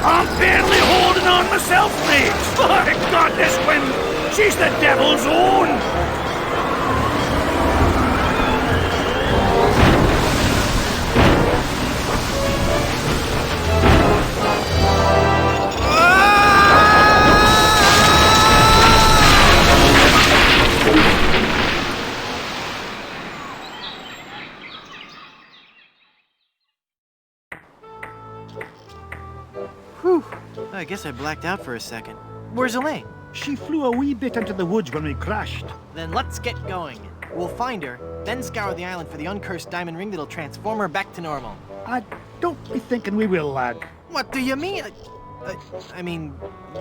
I'm barely holding on myself, mate. My God, this wind! She's the devil's own! Whew. I guess I blacked out for a second. Where's Elaine? She flew a wee bit into the woods when we crashed. Then let's get going. We'll find her, then scour the island for the uncursed diamond ring that'll transform her back to normal. I don't be thinking we will, lad. What do you mean? I mean,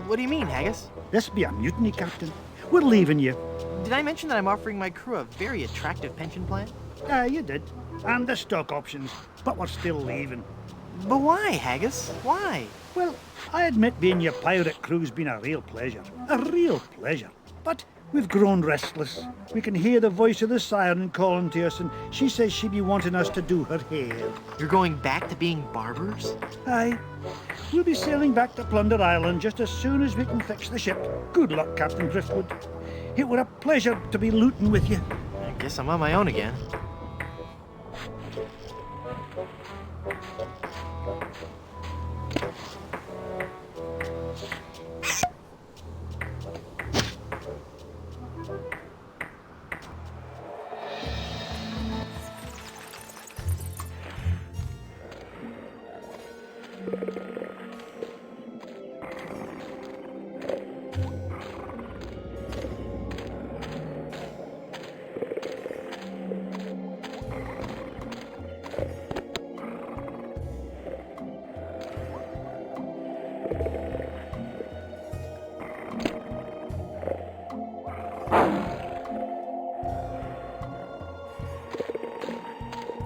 what do you mean, Haggis? This be a mutiny, Captain. We're leaving you. Did I mention that I'm offering my crew a very attractive pension plan? You did. And the stock options. But we're still leaving. But why, Haggis? Why? Well, I admit being your pirate crew's been a real pleasure. A real pleasure. But we've grown restless. We can hear the voice of the siren calling to us, and she says she'd be wanting us to do her hair. You're going back to being barbers? Aye. We'll be sailing back to Plunder Island just as soon as we can fix the ship. Good luck, Captain Driftwood. It were a pleasure to be looting with you. I guess I'm on my own again.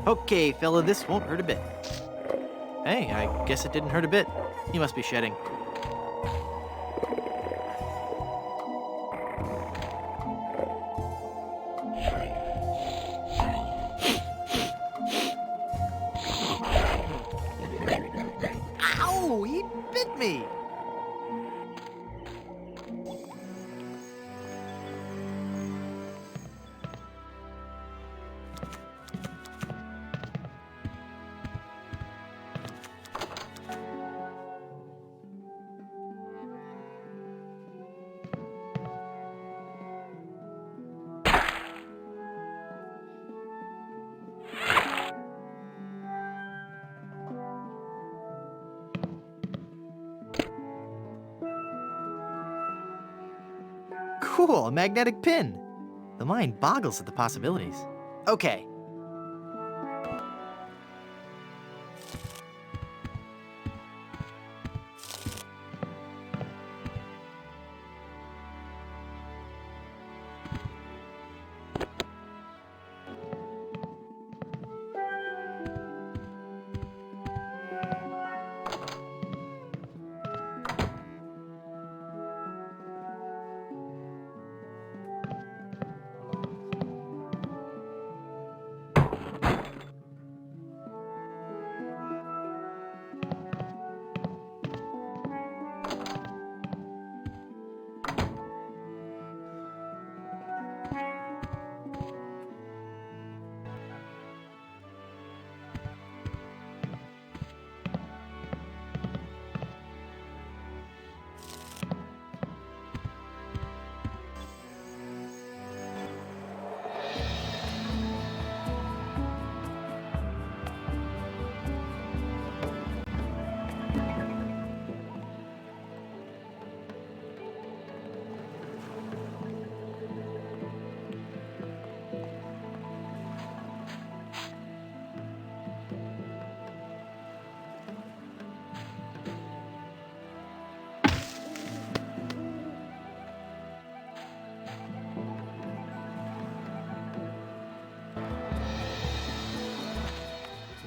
Okay, fella, this won't hurt a bit. Hey, I guess it didn't hurt a bit. He must be shedding. Ow! He bit me! Cool, a magnetic pin. The mind boggles at the possibilities. Okay.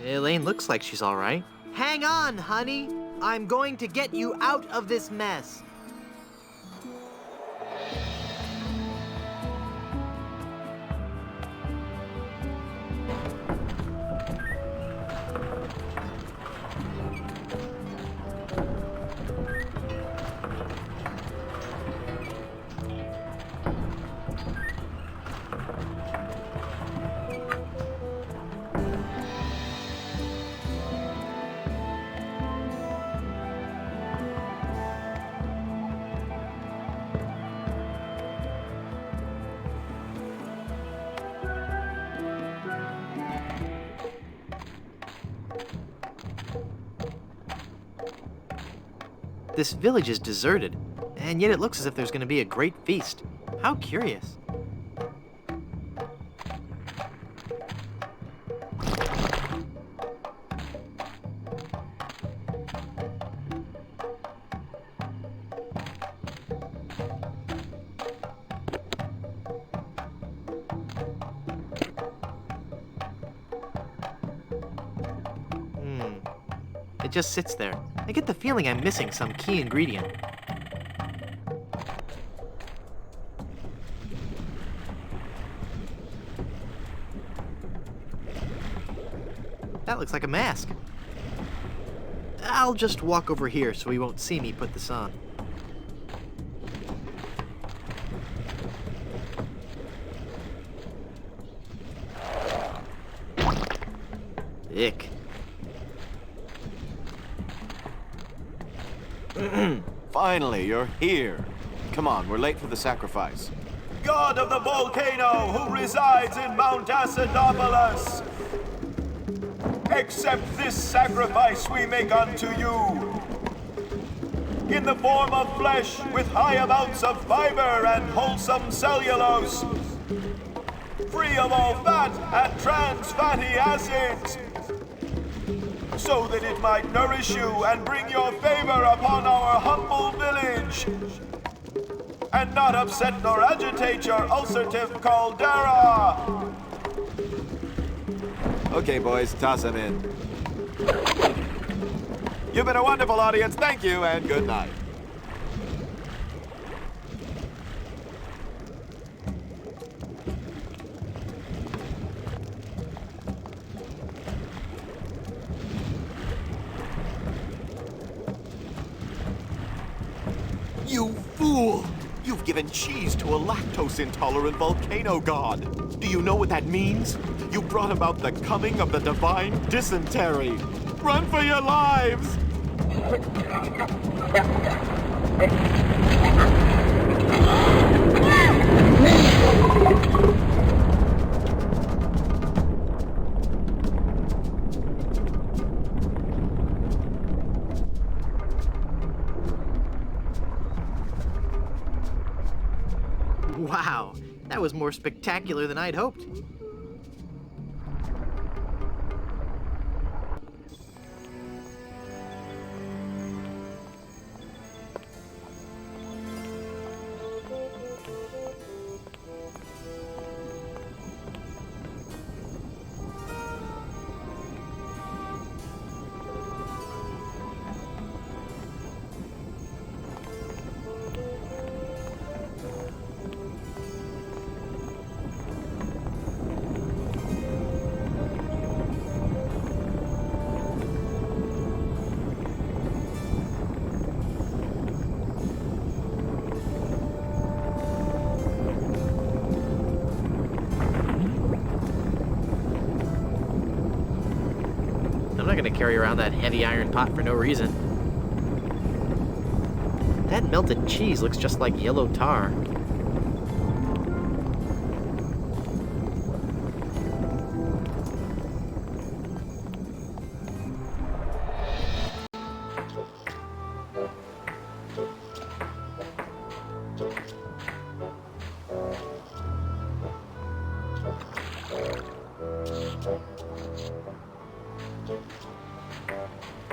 Elaine looks like she's all right. Hang on, honey. I'm going to get you out of this mess. This village is deserted, and yet it looks as if there's going to be a great feast. How curious. It just sits there. I get the feeling I'm missing some key ingredient. That looks like a mask. I'll just walk over here so he won't see me put this on. Ick. Finally, you're here. Come on, we're late for the sacrifice. God of the volcano who resides in Mount Acidopolis, accept this sacrifice we make unto you. In the form of flesh with high amounts of fiber and wholesome cellulose, free of all fat and trans fatty acids, so that it might nourish you and bring your favor upon our humble village, and not upset nor agitate your ulcerative caldera. Okay, boys, toss him in. You've been a wonderful audience. Thank you, and good night. You fool! You've given cheese to a lactose-intolerant volcano god. Do you know what that means? You brought about the coming of the divine dysentery. Run for your lives! Wow, that was more spectacular than I'd hoped. I'm not gonna carry around that heavy iron pot for no reason. That melted cheese looks just like yellow tar.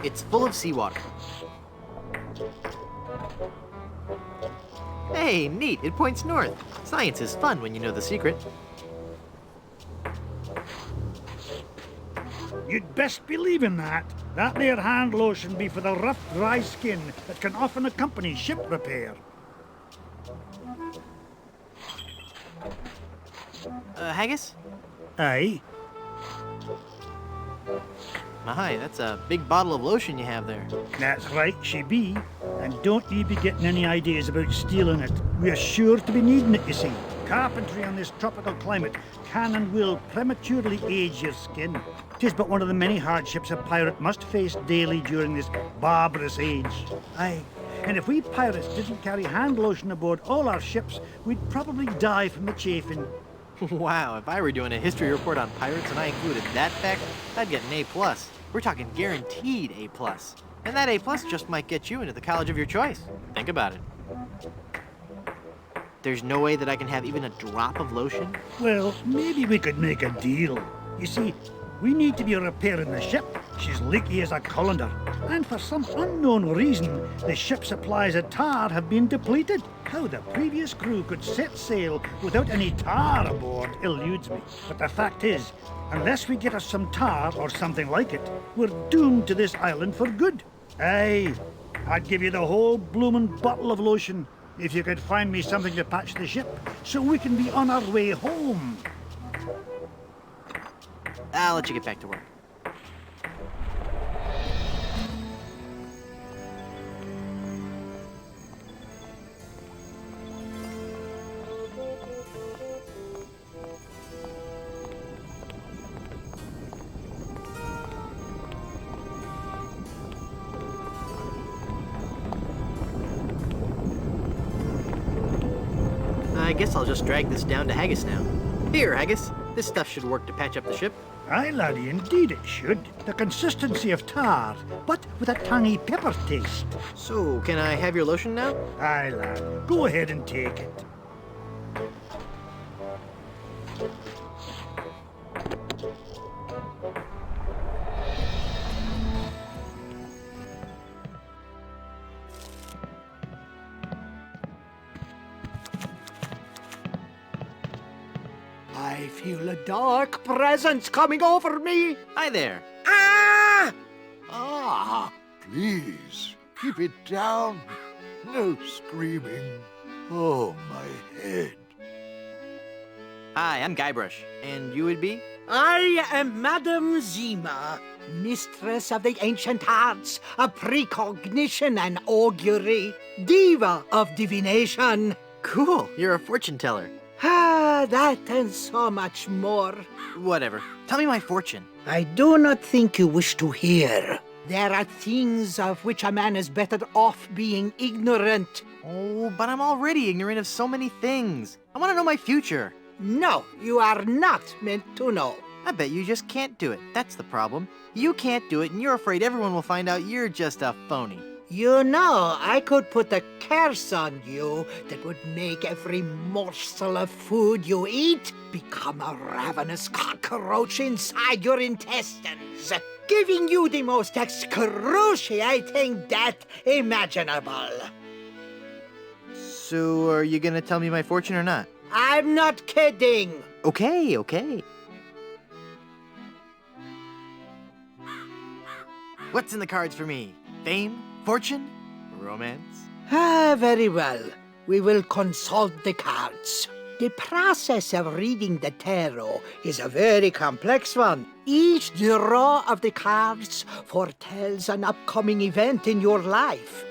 It's full of seawater. Hey, neat, it points north. Science is fun when you know the secret. You'd best believe in that. That there hand lotion be for the rough, dry skin that can often accompany ship repair. Haggis? Aye. My, that's a big bottle of lotion you have there. That's right, she be. And don't you be getting any ideas about stealing it. We're sure to be needing it, you see. Carpentry on this tropical climate can and will prematurely age your skin. 'Tis but one of the many hardships a pirate must face daily during this barbarous age. Aye, and if we pirates didn't carry hand lotion aboard all our ships, we'd probably die from the chafing. Wow, if I were doing a history report on pirates and I included that fact, I'd get an A+. We're talking guaranteed A+. And that A+ just might get you into the college of your choice. Think about it. There's no way that I can have even a drop of lotion? Well, maybe we could make a deal. You see, we need to be repairing the ship. She's leaky as a colander. And for some unknown reason, the ship's supplies of tar have been depleted. How the previous crew could set sail without any tar aboard eludes me. But the fact is, unless we get us some tar or something like it, we're doomed to this island for good. Aye, I'd give you the whole bloomin' bottle of lotion if you could find me something to patch the ship so we can be on our way home. I'll let you get back to work. I guess I'll just drag this down to Haggis now. Here, Haggis. This stuff should work to patch up the ship. Aye, laddie, indeed it should. The consistency of tar, but with a tangy pepper taste. So, can I have your lotion now? Aye, lad, go ahead and take it. I feel a dark presence coming over me. Hi there. Ah! Ah, please, keep it down. No screaming. Oh, my head. Hi, I'm Guybrush. And you would be? I am Madame Zima, mistress of the ancient arts of precognition and augury, diva of divination. Cool, you're a fortune teller. Ah, that and so much more. Whatever. Tell me my fortune. I do not think you wish to hear. There are things of which a man is better off being ignorant. Oh, but I'm already ignorant of so many things. I want to know my future. No, you are not meant to know. I bet you just can't do it. That's the problem. You can't do it, and you're afraid everyone will find out you're just a phony. You know, I could put a curse on you that would make every morsel of food you eat become a ravenous cockroach inside your intestines, giving you the most excruciating death imaginable. So, are you gonna tell me my fortune or not? I'm not kidding. Okay. What's in the cards for me? Fame? Fortune? Romance? Ah, very well. We will consult the cards. The process of reading the tarot is a very complex one. Each draw of the cards foretells an upcoming event in your life.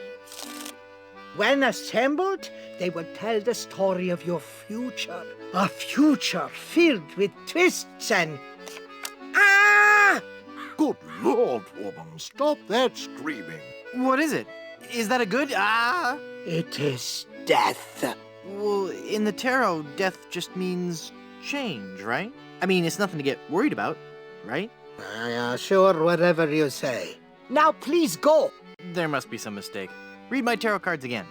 When assembled, they will tell the story of your future. A future filled with twists and... Ah! Good Lord, woman, stop that screaming. What is it? Is that a good? Ah! It is death. Well, in the tarot, death just means change, right? I mean, it's nothing to get worried about, right? Sure, whatever you say. Now please go. There must be some mistake. Read my tarot cards again.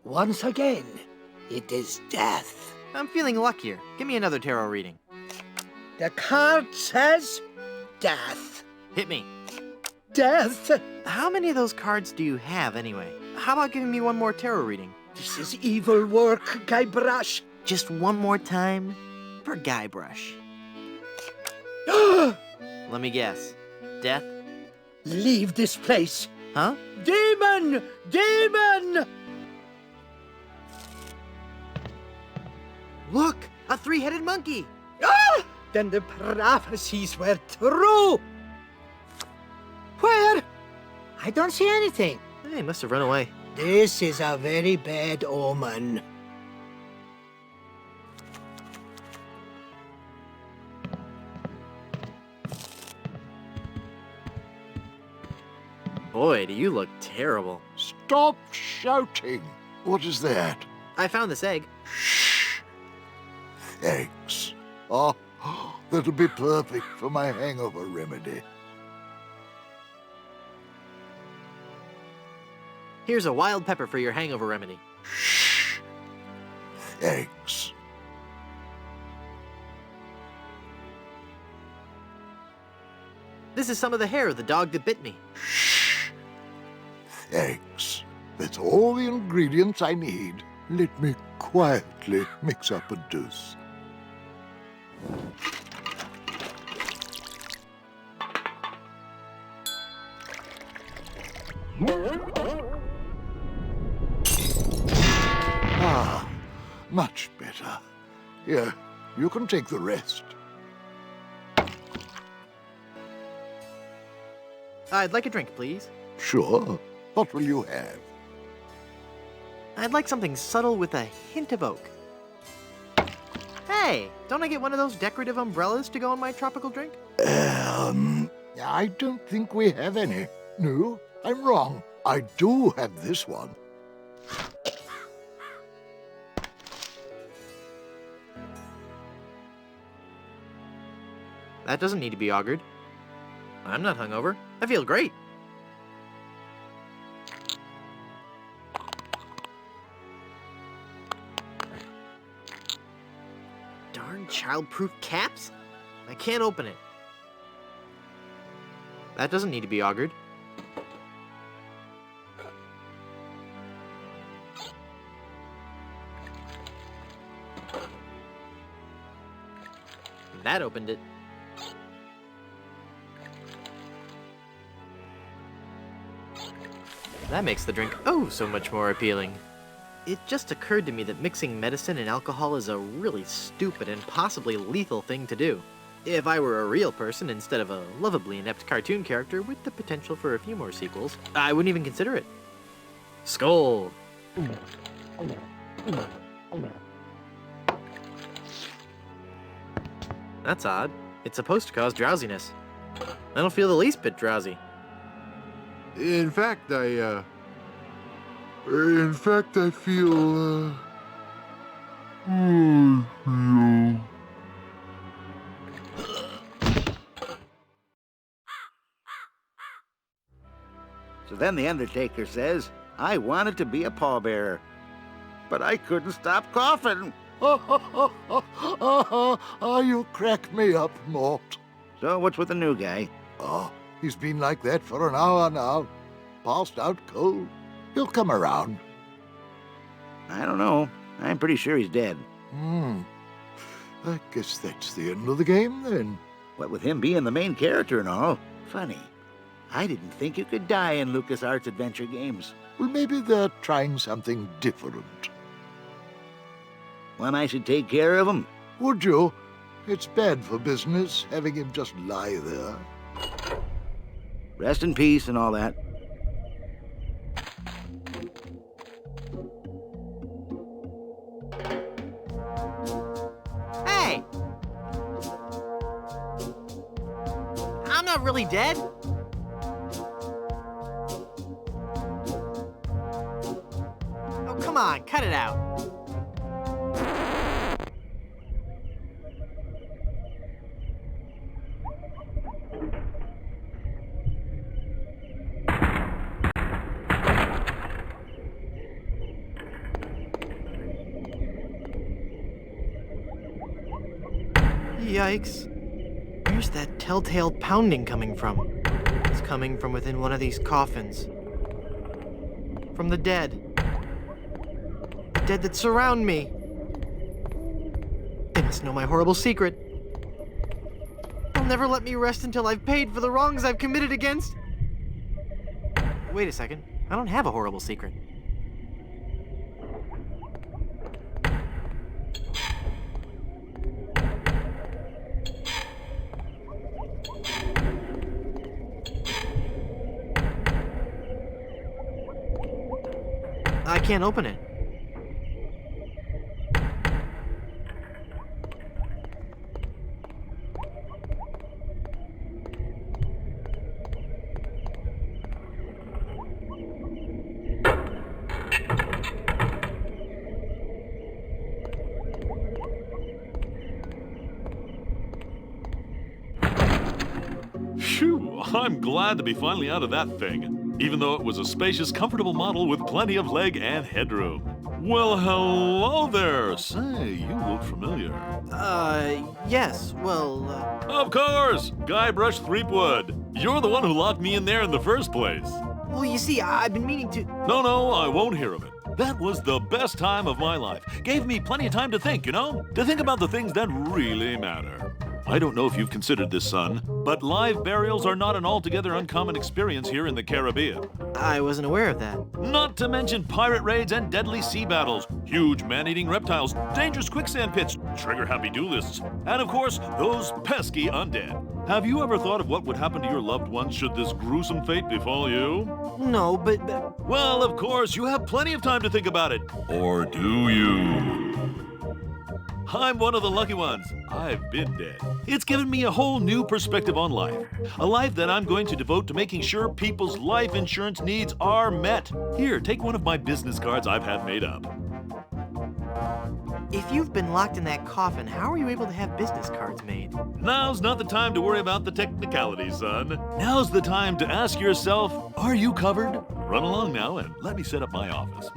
Once again, it is death. I'm feeling luckier. Give me another tarot reading. The card says death. Hit me. Death? How many of those cards do you have, anyway? How about giving me one more tarot reading? This is evil work, Guybrush. Just one more time for Guybrush. Let me guess. Death? Leave this place. Huh? Demon! Demon! Look! A three-headed monkey! Ah! Then the prophecies were true. Where? I don't see anything. He must have run away. This is a very bad omen. Boy, do you look terrible. Stop shouting. What is that? I found this egg. Shh. Thanks. Oh, that'll be perfect for my hangover remedy. Here's a wild pepper for your hangover remedy. Shh. Thanks. This is some of the hair of the dog that bit me. Shh. Thanks. That's all the ingredients I need. Let me quietly mix up a dose. Ah, much better. Here, you can take the rest. I'd like a drink, please. Sure. What will you have? I'd like something subtle with a hint of oak. Hey, don't I get one of those decorative umbrellas to go in my tropical drink? I don't think we have any. No, I'm wrong. I do have this one. That doesn't need to be augured. I'm not hungover. I feel great. Darn child-proof caps? I can't open it. That doesn't need to be augured. That opened it. That makes the drink oh so much more appealing. It just occurred to me that mixing medicine and alcohol is a really stupid and possibly lethal thing to do. If I were a real person instead of a lovably inept cartoon character with the potential for a few more sequels, I wouldn't even consider it. Skull! That's odd. It's supposed to cause drowsiness. I don't feel the least bit drowsy. In fact, I feel, So then the Undertaker says, I wanted to be a pallbearer, but I couldn't stop coughing. You crack me up, Mort. So what's with the new guy? Oh, he's been like that for an hour now. Passed out cold. He'll come around. I don't know. I'm pretty sure he's dead. I guess that's the end of the game, then. What with him being the main character and all. Funny. I didn't think you could die in LucasArts adventure games. Well, maybe they're trying something different. When I should take care of him? Would you? It's bad for business, having him just lie there. Rest in peace and all that. Hey! I'm not really dead. Oh, come on, cut it out. Yikes. Where's that telltale pounding coming from? It's coming from within one of these coffins. From the dead. The dead that surround me. They must know my horrible secret. They'll never let me rest until I've paid for the wrongs I've committed against. Wait a second. I don't have a horrible secret. I can't open it. Phew, I'm glad to be finally out of that thing. even though it was a spacious, comfortable model with plenty of leg and headroom. Well, hello there. Say, you look familiar. Yes, well, Of course! Guybrush Threepwood. You're the one who locked me in there in the first place. Well, you see, I've been meaning to... No, I won't hear of it. That was the best time of my life. Gave me plenty of time to think, you know? To think about the things that really matter. I don't know if you've considered this, son, but live burials are not an altogether uncommon experience here in the Caribbean. I wasn't aware of that. Not to mention pirate raids and deadly sea battles, huge man-eating reptiles, dangerous quicksand pits, trigger-happy duelists, and of course, those pesky undead. Have you ever thought of what would happen to your loved ones should this gruesome fate befall you? No, but... Well, of course, you have plenty of time to think about it. Or do you? I'm one of the lucky ones. I've been dead. It's given me a whole new perspective on life. A life that I'm going to devote to making sure people's life insurance needs are met. Here, take one of my business cards I've had made up. If you've been locked in that coffin, how are you able to have business cards made? Now's not the time to worry about the technicalities, son. Now's the time to ask yourself, are you covered? Run along now and let me set up my office.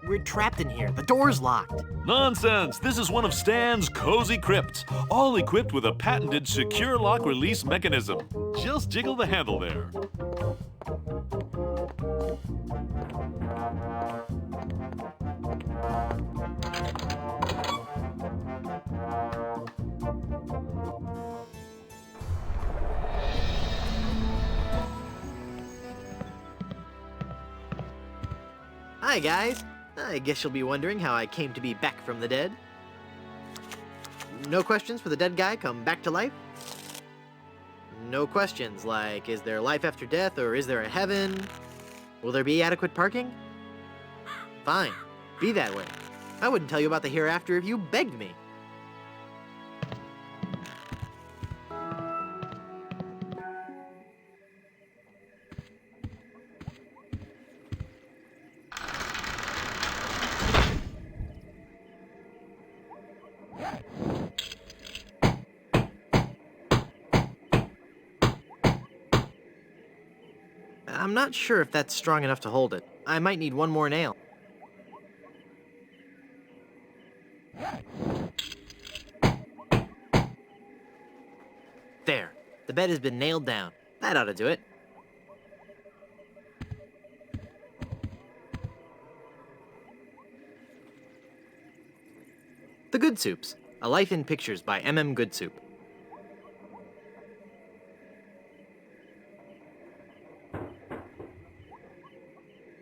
We're trapped in here. The door's locked. Nonsense! This is one of Stan's cozy crypts, all equipped with a patented secure lock release mechanism. Just jiggle the handle there. Hi, guys. I guess you'll be wondering how I came to be back from the dead. No questions for the dead guy come back to life? No questions like, is there life after death or is there a heaven? Will there be adequate parking? Fine. Be that way. I wouldn't tell you about the hereafter if you begged me. I'm not sure if that's strong enough to hold it. I might need one more nail. There. The bed has been nailed down. That ought to do it. The Good Soups. A Life in Pictures by M.M. Goodsoup.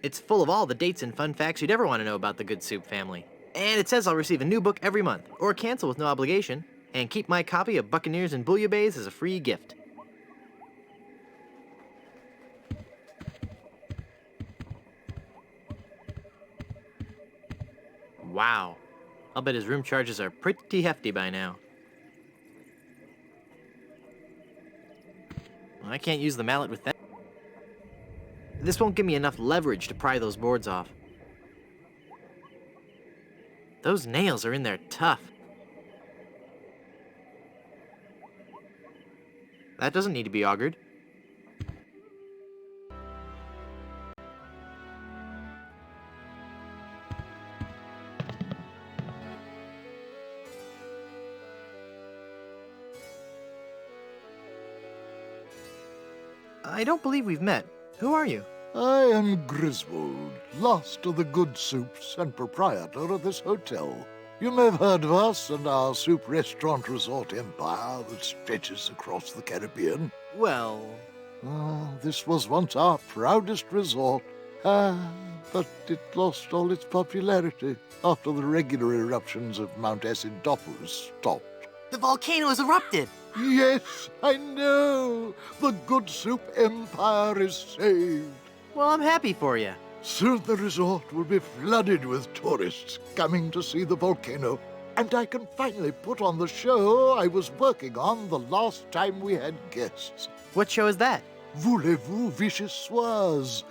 It's full of all the dates and fun facts you'd ever want to know about the Good Soup family. And it says I'll receive a new book every month, or cancel with no obligation, and keep my copy of Buccaneers and Bouillabaisse as a free gift. Wow. I'll bet his room charges are pretty hefty by now. Well, I can't use the mallet with that. This won't give me enough leverage to pry those boards off. Those nails are in there tough. That doesn't need to be augured. I don't believe we've met. Who are you? I am Griswold, last of the good soups and proprietor of this hotel. You may have heard of us and our soup restaurant resort empire that stretches across the Caribbean. Well... This was once our proudest resort, but it lost all its popularity after the regular eruptions of Mount Acidophilus stopped. The volcano has erupted! Yes, I know! The good soup empire is saved. Well, I'm happy for you. Soon the resort will be flooded with tourists coming to see the volcano, and I can finally put on the show I was working on the last time we had guests. What show is that? Voulez-vous vichyssoise?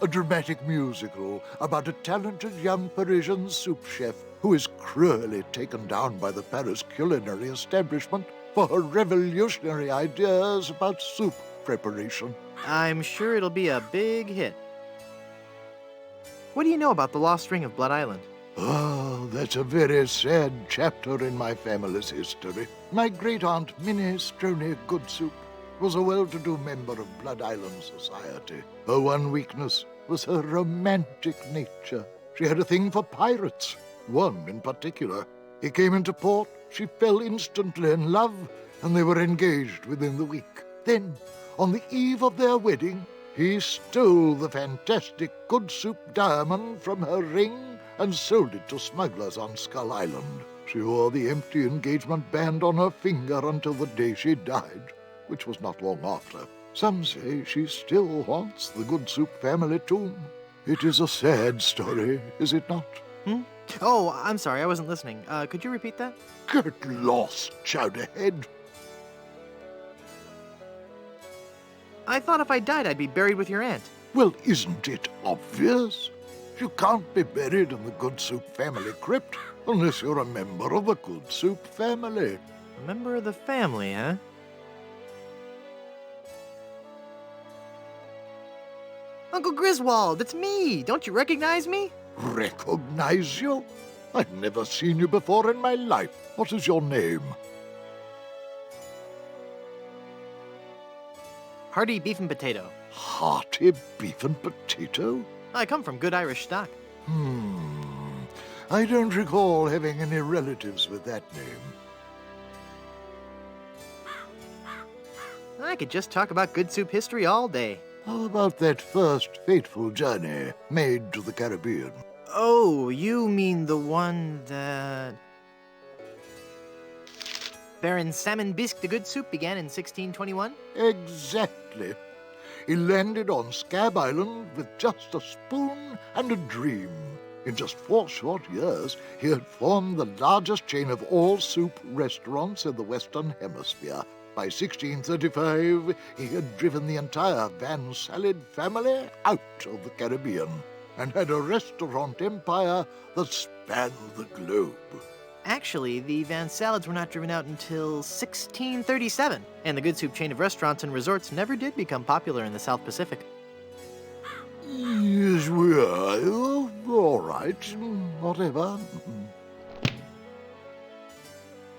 A dramatic musical about a talented young Parisian soup chef who is cruelly taken down by the Paris culinary establishment for her revolutionary ideas about soup preparation. I'm sure it'll be a big hit. What do you know about the lost ring of Blood Island? Oh, that's a very sad chapter in my family's history. My great-aunt Minnie Stroney Goodsoup was a well-to-do member of Blood Island society. Her one weakness was her romantic nature. She had a thing for pirates, one in particular. He came into port, she fell instantly in love, and they were engaged within the week. Then, on the eve of their wedding, he stole the fantastic Goodsoup diamond from her ring and sold it to smugglers on Skull Island. She wore the empty engagement band on her finger until the day she died, which was not long after. Some say she still haunts the Goodsoup family tomb. It is a sad story, is it not? Oh, I'm sorry, I wasn't listening. Could you repeat that? Get lost, Chowderhead. I thought if I died, I'd be buried with your aunt. Well, isn't it obvious? You can't be buried in the Goodsoup family crypt unless you're a member of the Goodsoup family. A member of the family, huh? Uncle Griswold, it's me! Don't you recognize me? Recognize you? I've never seen you before in my life. What is your name? Hearty Beef and Potato. Hearty Beef and Potato? I come from good Irish stock. I don't recall having any relatives with that name. I could just talk about Goodsoup history all day. How about that first fateful journey made to the Caribbean? Oh, you mean the one that... Baron Salmon Bisque de Goodsoup began in 1621? Exactly. He landed on Scab Island with just a spoon and a dream. In just 4 short years, he had formed the largest chain of all-soup restaurants in the Western Hemisphere. By 1635, he had driven the entire Van Salad family out of the Caribbean and had a restaurant empire that spanned the globe. Actually, the Van Salads were not driven out until 1637, and the Goodsoup chain of restaurants and resorts never did become popular in the South Pacific. Yes, we are. Oh, all right, whatever.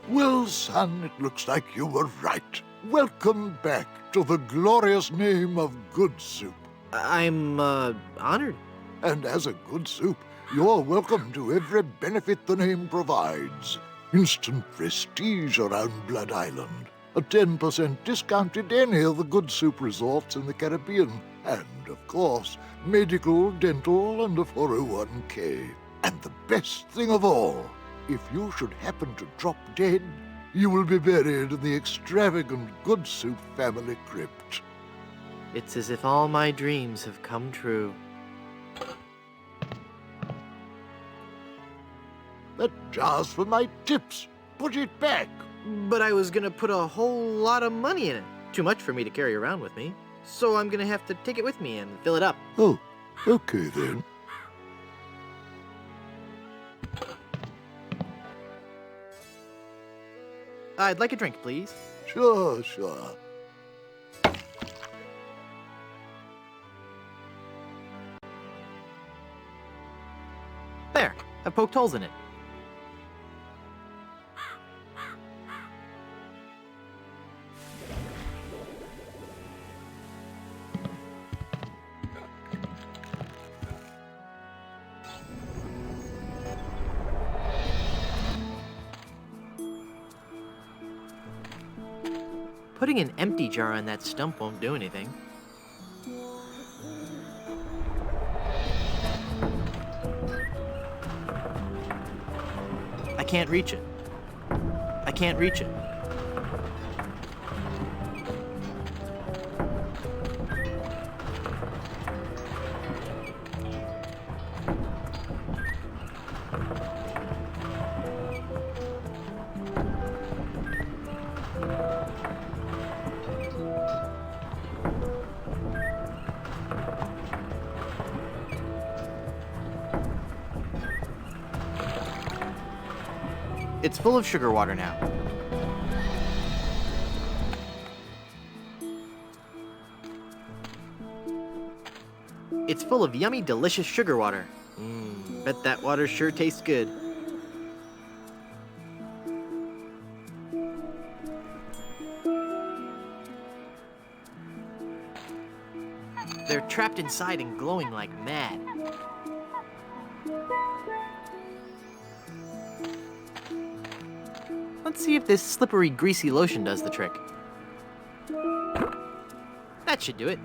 Well, son, it looks like you were right. Welcome back to the glorious name of Goodsoup. I'm, honored. And as a Goodsoup, you're welcome to every benefit the name provides. Instant prestige around Blood Island, a 10% discount at any of the Goodsoup resorts in the Caribbean, and, of course, medical, dental, and a 401k. And the best thing of all, if you should happen to drop dead, you will be buried in the extravagant Goodsoup family crypt. It's as if all my dreams have come true. That jar's for my tips. Put it back. But I was gonna put a whole lot of money in it. Too much for me to carry around with me. So I'm gonna have to take it with me and fill it up. Oh, okay then. I'd like a drink, please. Sure. There, I've poked holes in it. Putting an empty jar on that stump won't do anything. I can't reach it. I can't reach it. It's full of sugar water now. It's full of yummy, delicious sugar water. Bet that water sure tastes good. They're trapped inside and glowing like mad. Let's see if this slippery, greasy lotion does the trick. That should do it.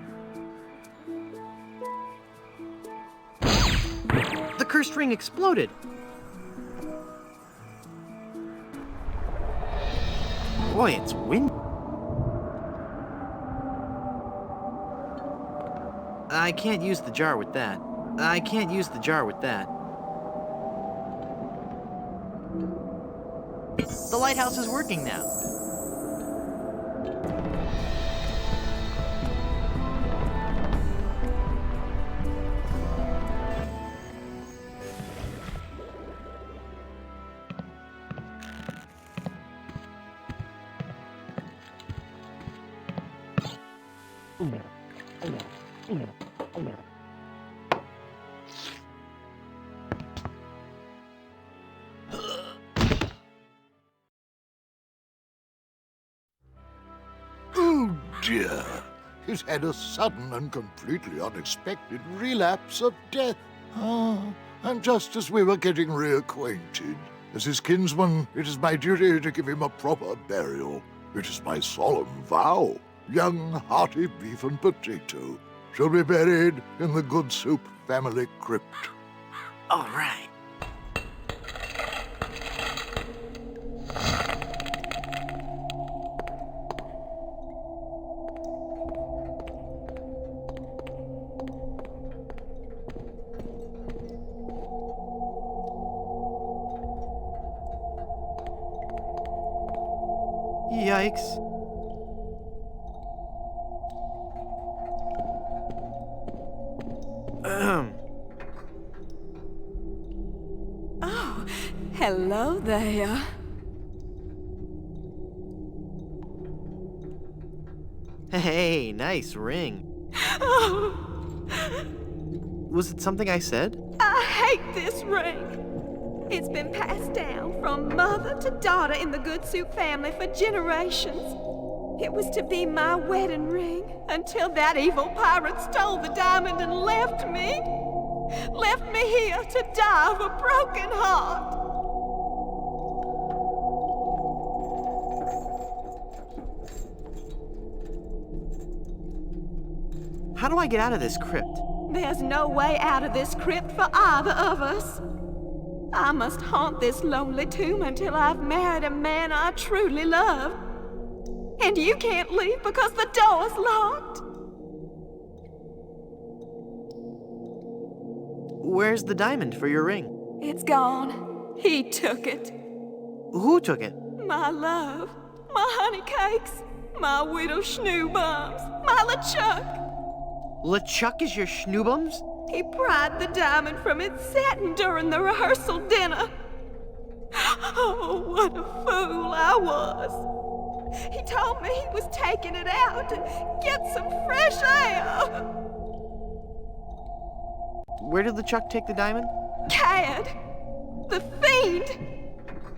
The cursed ring exploded. Boy, it's windy. I can't use the jar with that. I can't use the jar with that. The lighthouse is working now. Oh dear. He's had a sudden and completely unexpected relapse of death. And just as we were getting reacquainted, as his kinsman, it is my duty to give him a proper burial. It is my solemn vow. Young, hearty beef and potato shall be buried in the Good Soup family crypt. All right. Yikes. Oh, hello there. Hey, nice ring. Oh, Was it something I said? I hate this ring. It's been passed down from mother to daughter in the Good Soup family for generations. It was to be my wedding ring until that evil pirate stole the diamond and left me. Left me here to die of a broken heart. How do I get out of this crypt? There's no way out of this crypt for either of us. I must haunt this lonely tomb until I've married a man I truly love. And you can't leave because the door's locked. Where's the diamond for your ring? It's gone. He took it. Who took it? My love, my honey cakes, my widow schnoobums, my LeChuck. LeChuck is your schnoobums? He pried the diamond from its satin during the rehearsal dinner. Oh, what a fool I was. He told me he was taking it out to get some fresh air. Where did LeChuck take the diamond? Cad, the fiend.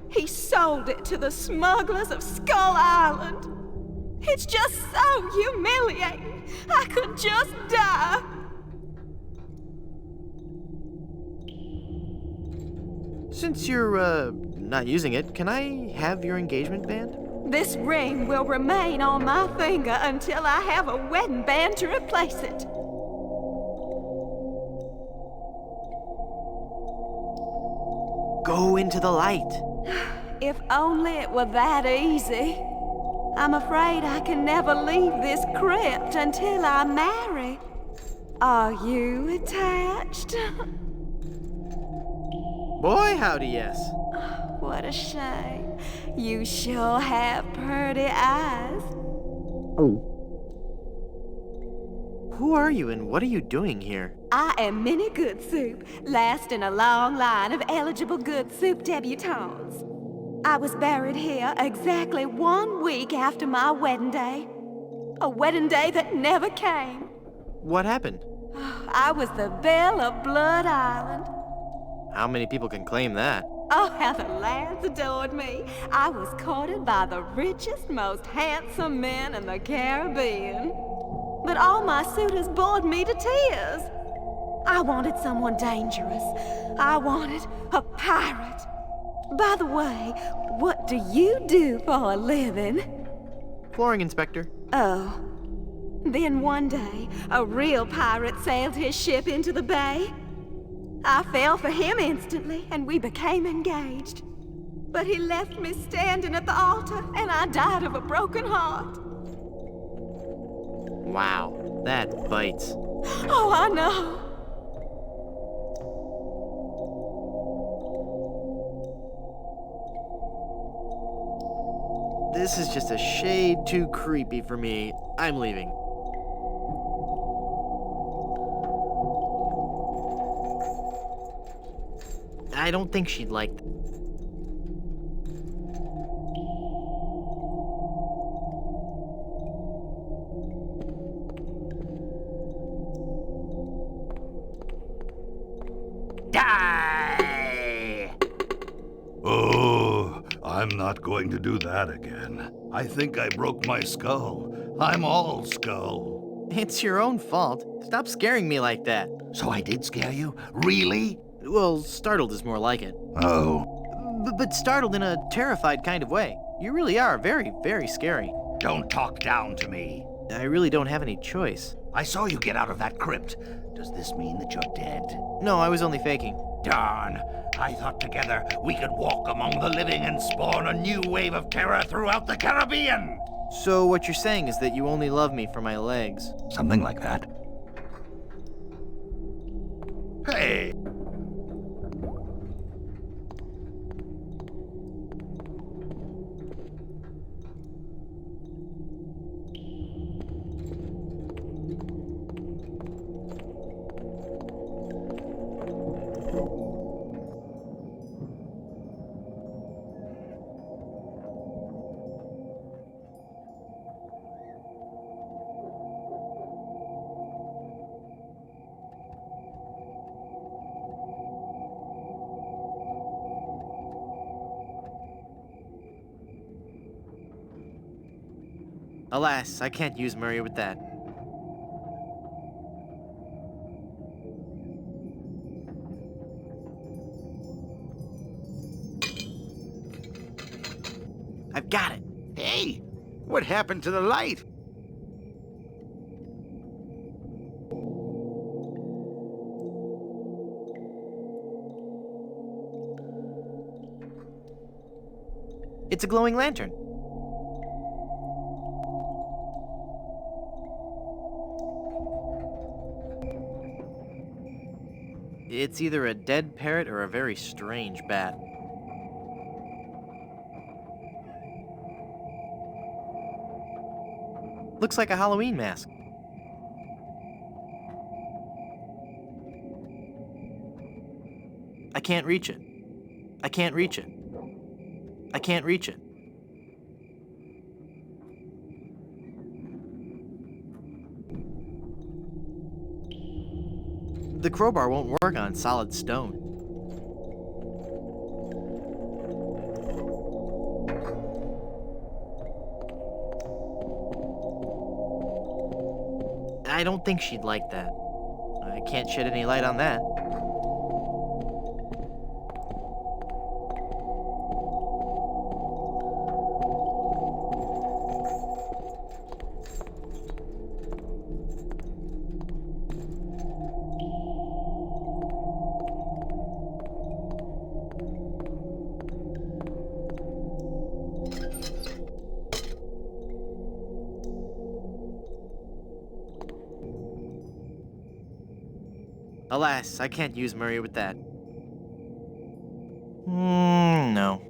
He sold it to the smugglers of Skull Island. It's just so humiliating. I could just die. Since you're, not using it, can I have your engagement band? This ring will remain on my finger until I have a wedding band to replace it. Go into the light. If only it were that easy. I'm afraid I can never leave this crypt until I marry. Are you attached? Boy, howdy, yes. What a shame. You sure have pretty eyes. Who are you and what are you doing here? I am Minnie Good Soup, last in a long line of eligible Good Soup debutantes. I was buried here exactly 1 week after my wedding day. A wedding day that never came. What happened? I was the belle of Blood Island. How many people can claim that? Oh, how the lads adored me. I was courted by the richest, most handsome men in the Caribbean. But all my suitors bored me to tears. I wanted someone dangerous. I wanted a pirate. By the way, what do you do for a living? Flooring inspector. Oh. Then one day, a real pirate sailed his ship into the bay. I fell for him instantly, and we became engaged. But he left me standing at the altar, and I died of a broken heart. Wow, that bites. Oh, I know. This is just a shade too creepy for me. I'm leaving. I don't think she'd like that. Die! Oh, I'm not going to do that again. I think I broke my skull. I'm all skull. It's your own fault. Stop scaring me like that. So I did scare you? Really? Well, startled is more like it. Oh, But startled in a terrified kind of way. You really are very, very scary. Don't talk down to me. I really don't have any choice. I saw you get out of that crypt. Does this mean that you're dead? No, I was only faking. Darn. I thought together we could walk among the living and spawn a new wave of terror throughout the Caribbean. So what you're saying is that you only love me for my legs. Something like that. Hey! Alas, I can't use Murray with that. I've got it. Hey! What happened to the light? It's a glowing lantern. It's either a dead parrot or a very strange bat. Looks like a Halloween mask. I can't reach it. I can't reach it. I can't reach it. The crowbar won't work on solid stone. I don't think she'd like that. I can't shed any light on that. Alas, I can't use Murray with that. No.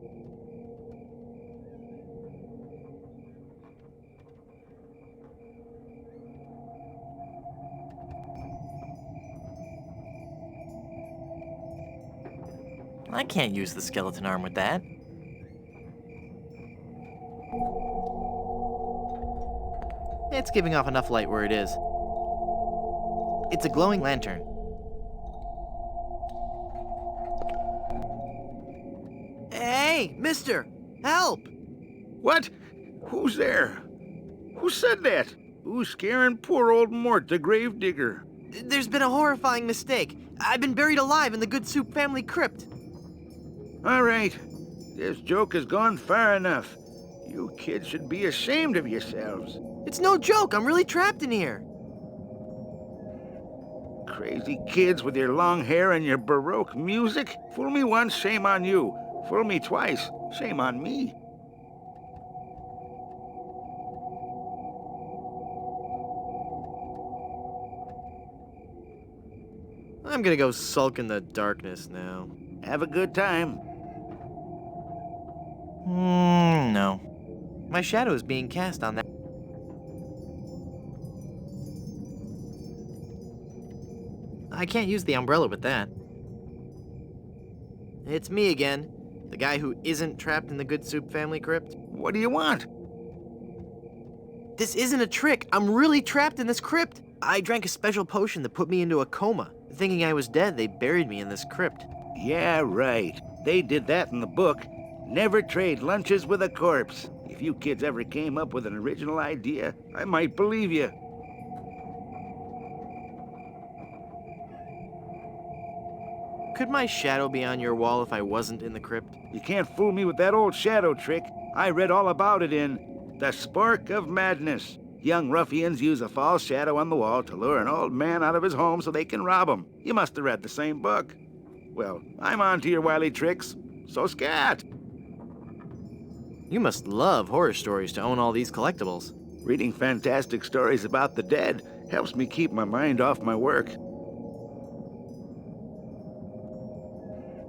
I can't use the skeleton arm with that. It's giving off enough light where it is. It's a glowing lantern. Hey, mister! Help! What? Who's there? Who said that? Who's scaring poor old Mort, the gravedigger? There's been a horrifying mistake. I've been buried alive in the Good Soup family crypt. All right. This joke has gone far enough. You kids should be ashamed of yourselves. It's no joke. I'm really trapped in here. Crazy kids with your long hair and your Baroque music. Fool me once, shame on you. Fool me twice, shame on me. I'm gonna go sulk in the darkness now. Have a good time. No. My shadow is being cast on that. I can't use the umbrella with that. It's me again, the guy who isn't trapped in the Good Soup family crypt. What do you want? This isn't a trick. I'm really trapped in this crypt. I drank a special potion that put me into a coma. Thinking I was dead, they buried me in this crypt. Yeah, right. They did that in the book. Never trade lunches with a corpse. If you kids ever came up with an original idea, I might believe you. Could my shadow be on your wall if I wasn't in the crypt? You can't fool me with that old shadow trick. I read all about it in The Spark of Madness. Young ruffians use a false shadow on the wall to lure an old man out of his home so they can rob him. You must have read the same book. Well, I'm on to your wily tricks, so scat! You must love horror stories to own all these collectibles. Reading fantastic stories about the dead helps me keep my mind off my work.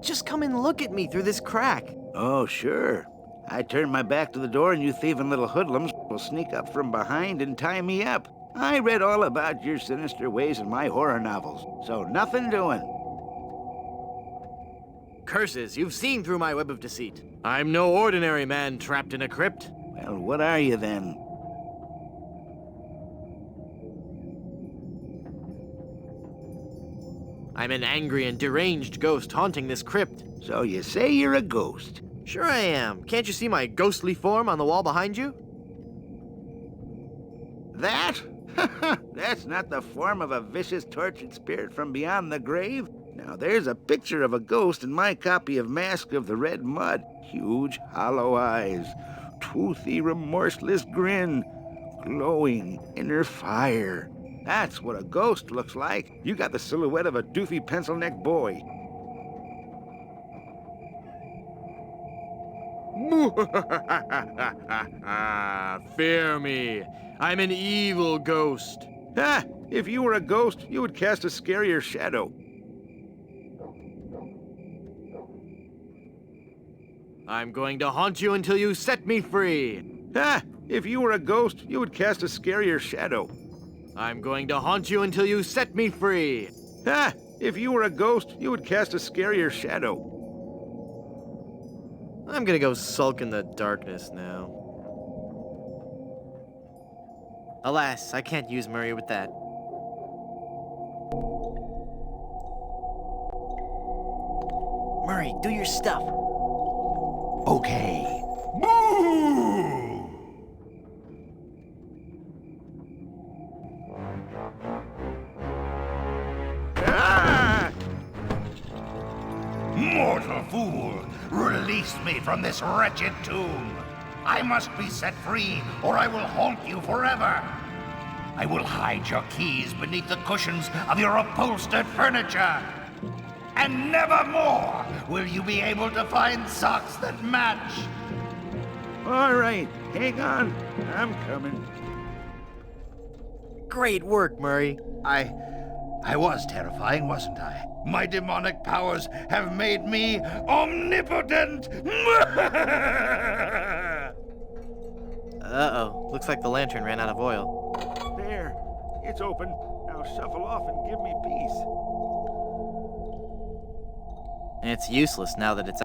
Just come and look at me through this crack. Oh, sure. I turn my back to the door and you thieving little hoodlums will sneak up from behind and tie me up. I read all about your sinister ways in my horror novels, so nothing doing. Curses, you've seen through my web of deceit. I'm no ordinary man trapped in a crypt. Well, what are you then? I'm an angry and deranged ghost haunting this crypt. So you say you're a ghost? Sure I am. Can't you see my ghostly form on the wall behind you? That? That's not the form of a vicious, tortured spirit from beyond the grave. Now, there's a picture of a ghost in my copy of Mask of the Red Mud. Huge, hollow eyes, toothy, remorseless grin, glowing inner fire. That's what a ghost looks like. You got the silhouette of a doofy pencil-neck boy. Fear me. I'm an evil ghost. Ha! If you were a ghost, you would cast a scarier shadow. I'm going to haunt you until you set me free. Ha! If you were a ghost, you would cast a scarier shadow. I'm going to haunt you until you set me free. Ha! If you were a ghost, you would cast a scarier shadow. I'm gonna go sulk in the darkness now. Alas, I can't use Murray with that. Murray, do your stuff. Okay. Boo! Ah! Mortal fool! Release me from this wretched tomb! I must be set free, or I will haunt you forever! I will hide your keys beneath the cushions of your upholstered furniture! And never more will you be able to find socks that match! All right, hang on. I'm coming. Great work, Murray. I was terrifying, wasn't I? My demonic powers have made me omnipotent! Uh-oh. Looks like the lantern ran out of oil. There. It's open. Now shuffle off and give me peace. It's useless now that it's...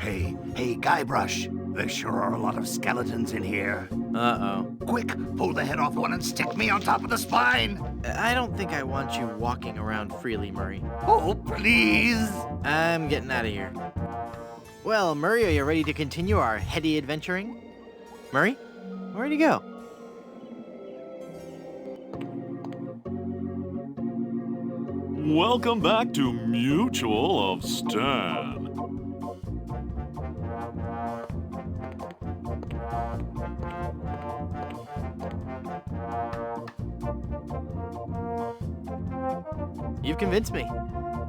Hey, Guybrush. There sure are a lot of skeletons in here. Uh-oh. Quick, pull the head off one and stick me on top of the spine. I don't think I want you walking around freely, Murray. Oh, please. I'm getting out of here. Well, Murray, are you ready to continue our heady adventuring? Murray? Where'd he go? Welcome back to Mutual of Stan. You've convinced me.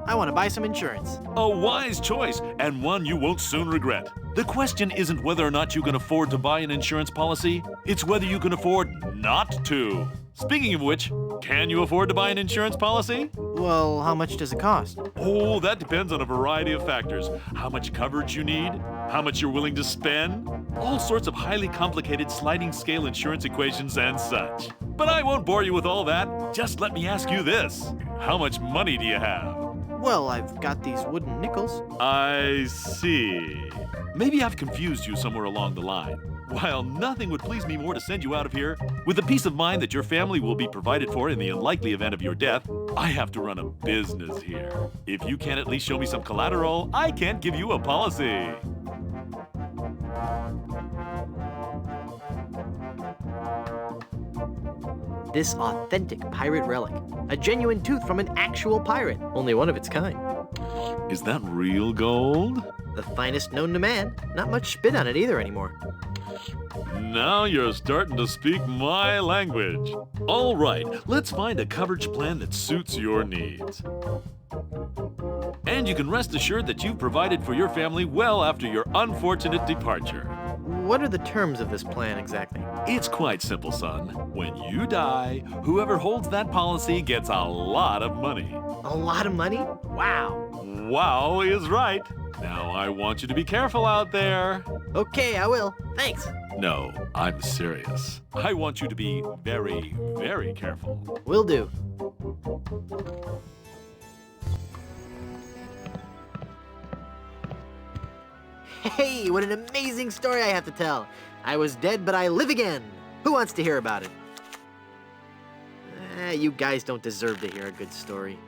I want to buy some insurance. A wise choice, and one you won't soon regret. The question isn't whether or not you can afford to buy an insurance policy, it's whether you can afford not to. Speaking of which, can you afford to buy an insurance policy? Well, how much does it cost? Oh, that depends on a variety of factors. How much coverage you need, how much you're willing to spend, all sorts of highly complicated sliding scale insurance equations and such. But I won't bore you with all that. Just let me ask you this. How much money do you have? Well, I've got these wooden nickels. I see. Maybe I've confused you somewhere along the line. While nothing would please me more to send you out of here, with the peace of mind that your family will be provided for in the unlikely event of your death, I have to run a business here. If you can't at least show me some collateral, I can't give you a policy. This authentic pirate relic. A genuine tooth from an actual pirate. Only one of its kind. Is that real gold? The finest known to man. Not much spit on it either anymore. Now you're starting to speak my language. All right, let's find a coverage plan that suits your needs. And you can rest assured that you've provided for your family well after your unfortunate departure. What are the terms of this plan exactly? It's quite simple, son. When you die, whoever holds that policy gets a lot of money. A lot of money? Wow. Wow is right. Now I want you to be careful out there. Okay, I will. Thanks. No, I'm serious. I want you to be very, very careful. Will do. Hey, what an amazing story I have to tell. I was dead, but I live again. Who wants to hear about it? You guys don't deserve to hear a good story.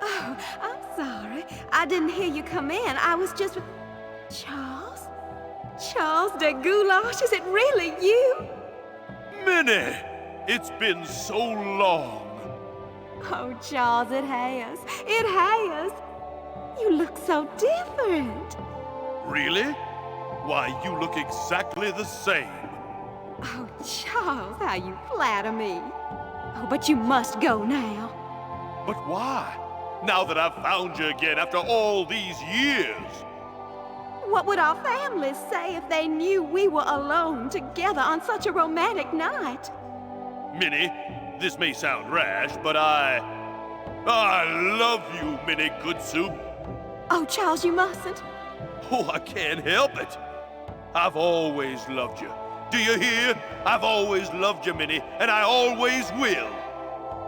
Oh, I'm sorry. I didn't hear you come in. I was just with... Charles? Charles de Goulash, is it really you? Minnie! It's been so long. Oh, Charles, it has. It has. You look so different. Really? Why, you look exactly the same. Oh, Charles, how you flatter me. Oh, but you must go now. But why? Now that I've found you again after all these years. What would our families say if they knew we were alone together on such a romantic night? Minnie, this may sound rash, but I love you, Minnie Good Soup. Oh, Charles, you mustn't. Oh, I can't help it. I've always loved you. Do you hear? I've always loved you, Minnie, and I always will.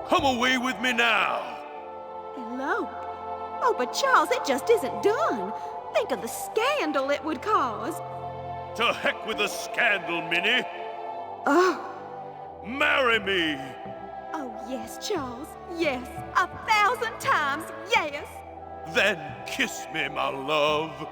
Come away with me now. Elope? Oh, but Charles, it just isn't done. Think of the scandal it would cause. To heck with the scandal, Minnie. Oh. Marry me. Oh, yes, Charles. Yes. 1,000 times yes. Then kiss me, my love.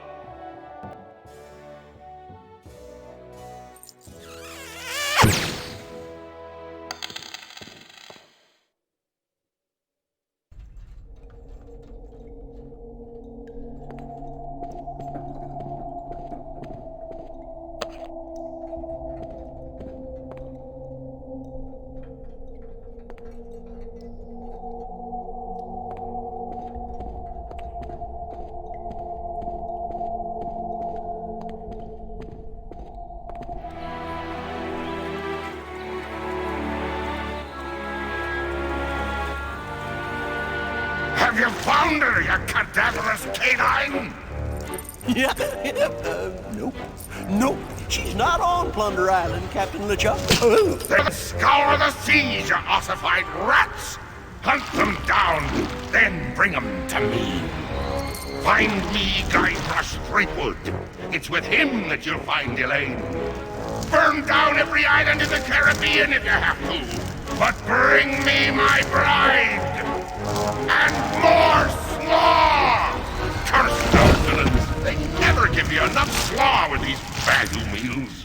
Have you found her, you cadaverous canine? Yeah, nope. Nope, she's not on Plunder Island, Captain LeChuck. Then scour the seas, you ossified rats! Hunt them down, then bring them to me. Find me Guybrush Threepwood. It's with him that you'll find Elaine. Burn down every island in the Caribbean if you have to. But bring me my bride! And more slaw! Curse those villains! They never give you enough slaw with these value meals.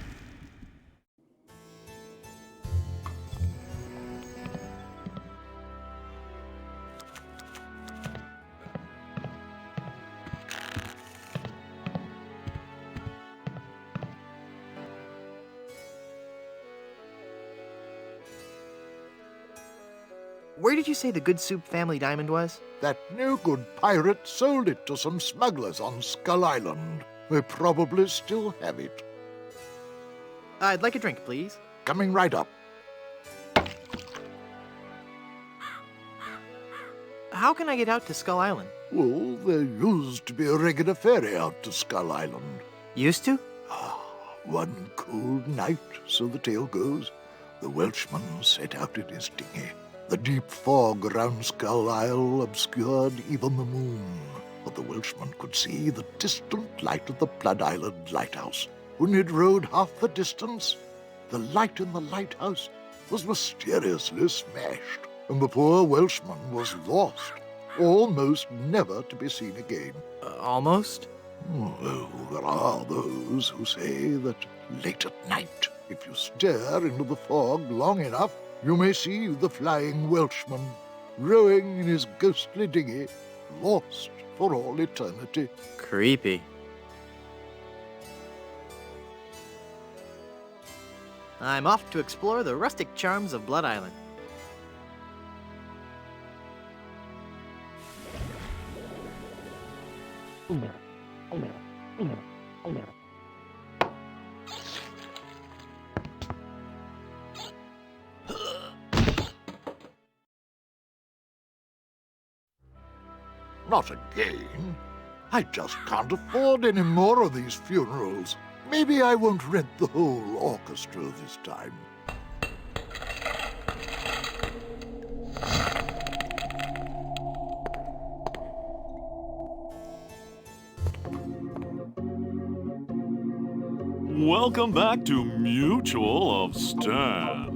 Where did you say the Good Soup family diamond was? That no-good pirate sold it to some smugglers on Skull Island. They probably still have it. I'd like a drink, please. Coming right up. How can I get out to Skull Island? Well, there used to be a regular ferry out to Skull Island. Used to? One cold night, so the tale goes, the Welshman set out in his dinghy. The deep fog around Skull Isle obscured even the moon, but the Welshman could see the distant light of the Blood Island lighthouse. When he'd rowed half the distance, the light in the lighthouse was mysteriously smashed, and the poor Welshman was lost, almost never to be seen again. Almost? Well, there are those who say that late at night, if you stare into the fog long enough, you may see the flying Welshman rowing in his ghostly dinghy, lost for all eternity. Creepy. I'm off to explore the rustic charms of Blood Island. Not again. I just can't afford any more of these funerals. Maybe I won't rent the whole orchestra this time. Welcome back to Mutual of Stan.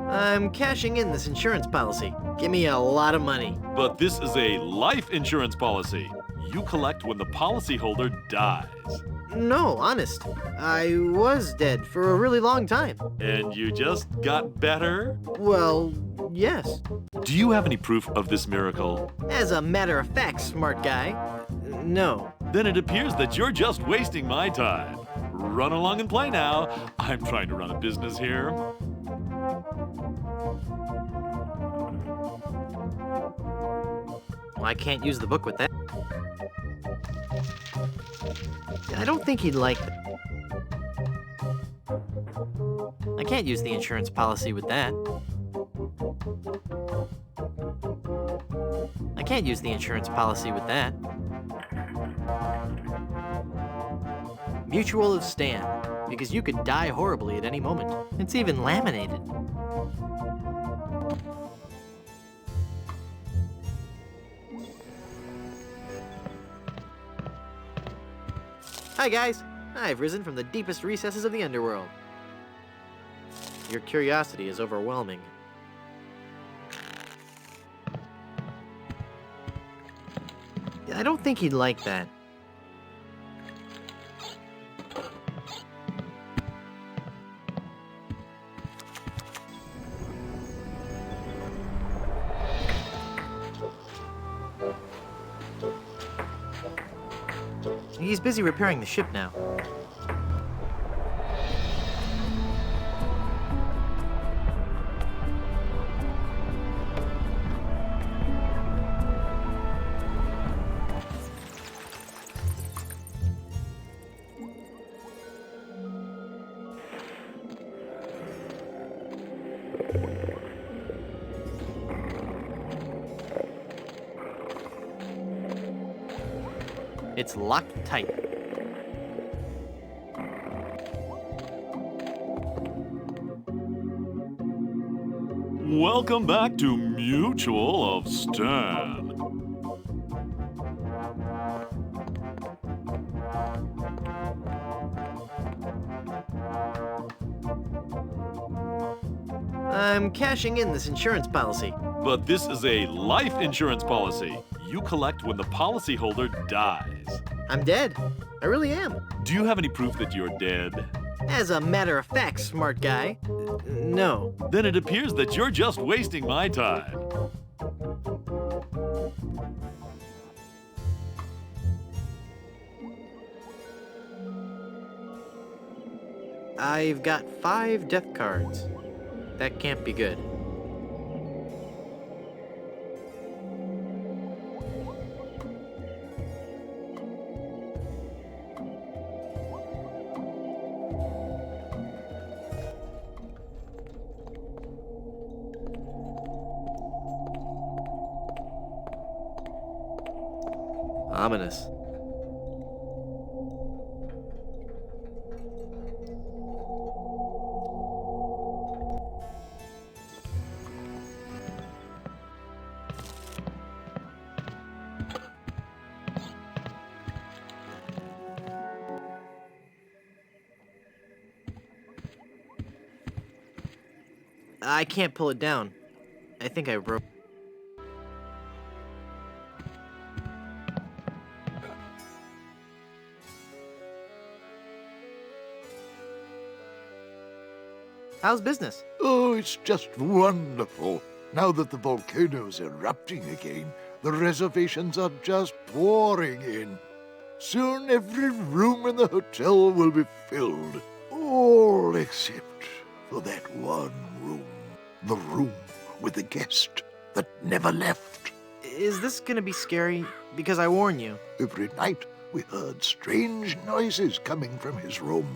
I'm cashing in this insurance policy. Give me a lot of money. But this is a life insurance policy. You collect when the policyholder dies. No, honest. I was dead for a really long time. And you just got better? Well, yes. Do you have any proof of this miracle? As a matter of fact, smart guy, no. Then it appears that you're just wasting my time. Run along and play now. I'm trying to run a business here. Well, I can't use the book with that. I don't think he'd like it. I can't use the insurance policy with that. I can't use the insurance policy with that. Mutual of Stan, because you could die horribly at any moment. It's even laminated. Hi guys, I've risen from the deepest recesses of the underworld. Your curiosity is overwhelming. I don't think he'd like that. He's busy repairing the ship now. It's locked tight. Welcome back to Mutual of Stan. I'm cashing in this insurance policy. But this is a life insurance policy. You collect when the policyholder dies. I'm dead. I really am. Do you have any proof that you're dead? As a matter of fact, smart guy, no. Then it appears that you're just wasting my time. I've got 5 death cards. That can't be good. Ominous. I can't pull it down. I think I broke. How's business? Oh, it's just wonderful. Now that the volcano's erupting again, the reservations are just pouring in. Soon every room in the hotel will be filled. All except for that one room. The room with the guest that never left. Is this gonna be scary? Because I warn you. Every night we heard strange noises coming from his room.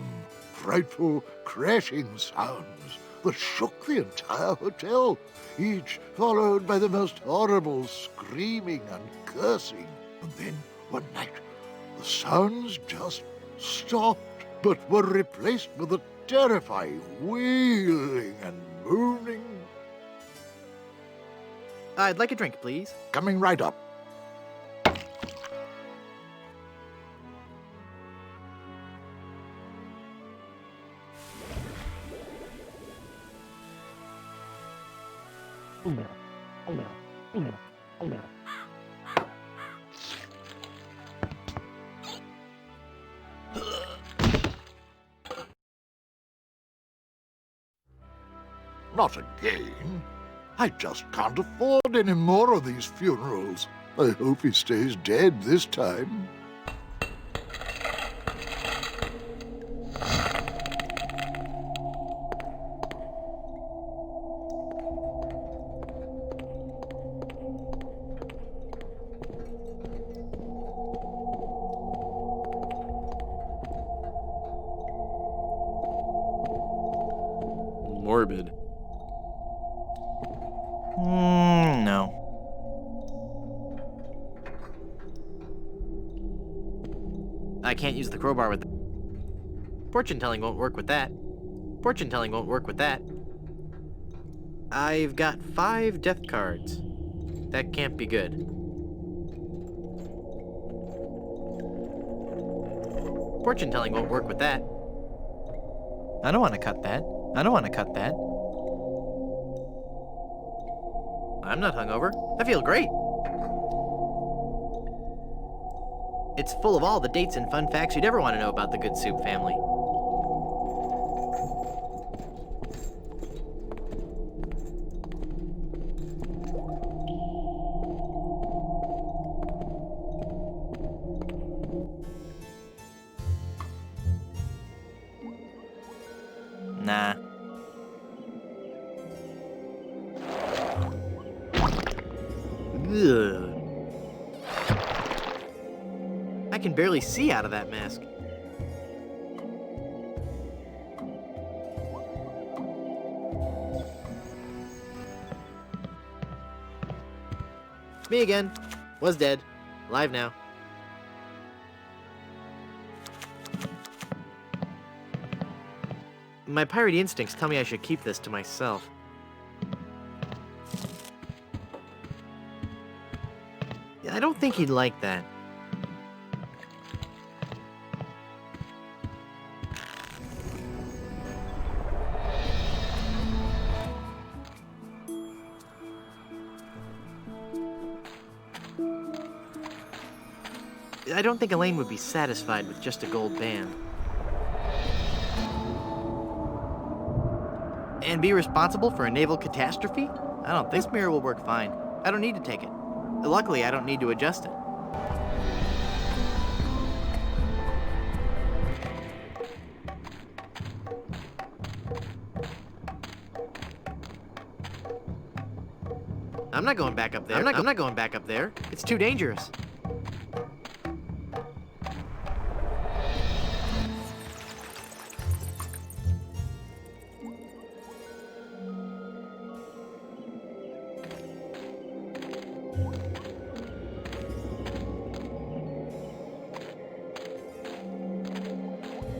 Frightful crashing sounds that shook the entire hotel, each followed by the most horrible screaming and cursing. And then one night, the sounds just stopped, but were replaced with a terrifying wailing and moaning. I'd like a drink, please. Coming right up. Not again. I just can't afford any more of these funerals. I hope he stays dead this time. Morbid. No. I can't use the crowbar with... Fortune telling won't work with that. Fortune telling won't work with that. I've got 5 death cards. That can't be good. Fortune telling won't work with that. I don't want to cut that. I don't want to cut that. I'm not hungover. I feel great. It's full of all the dates and fun facts you'd ever want to know about the Good Soup family. Nah. Ugh. I can barely see out of that mask. Me again. Was dead. Alive now. my piratey instincts tell me I should keep this to myself. I don't think he'd like that. I don't think Elaine would be satisfied with just a gold band. And be responsible for a naval catastrophe? I don't think this mirror will work fine. I don't need to take it. Luckily, I don't need to adjust it. I'm not going back up there. I'm not going back up there. It's too dangerous.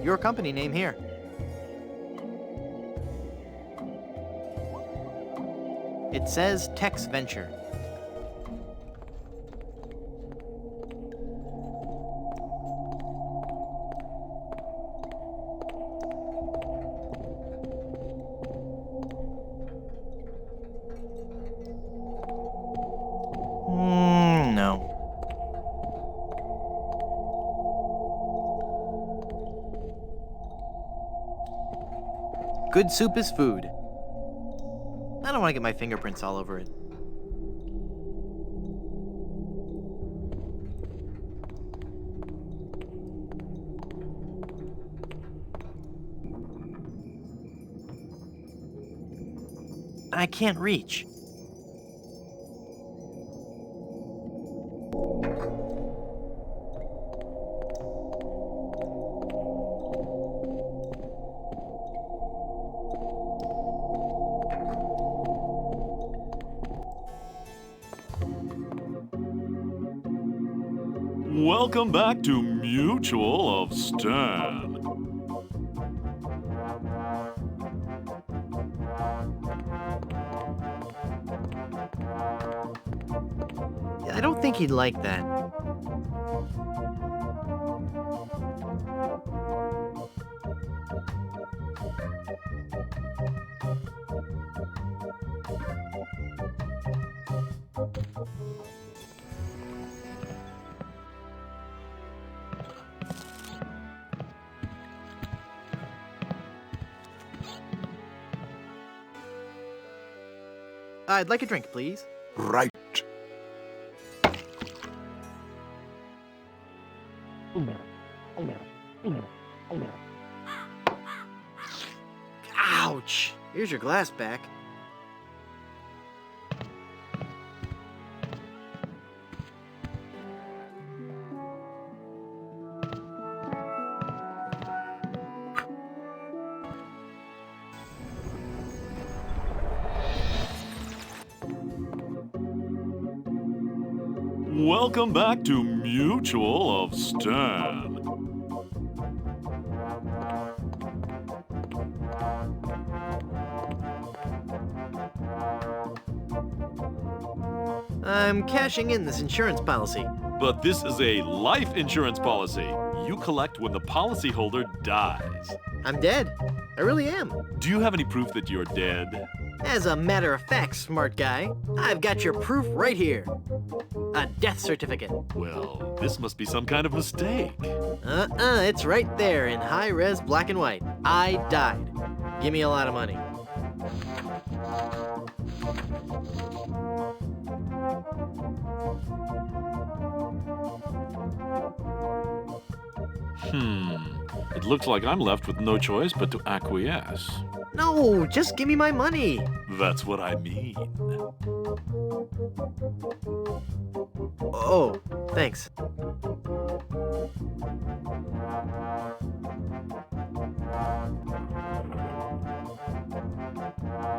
Your company name here. It says Tex Venture. No. Good soup is food. I don't want to get my fingerprints all over it. I can't reach. Welcome back to Mutual of Stan. I don't think he'd like that. I'd like a drink, please. Right. Ouch! Here's your glass back. Welcome back to Mutual of Stan. I'm cashing in this insurance policy. But this is a life insurance policy. You collect when the policyholder dies. I'm dead. I really am. Do you have any proof that you're dead? As a matter of fact, smart guy, I've got your proof right here. A death certificate. Well, this must be some kind of mistake. It's right there in high-res black and white. I died. Give me a lot of money. It looks like I'm left with no choice but to acquiesce. No, just give me my money. That's what I mean. Oh, thanks.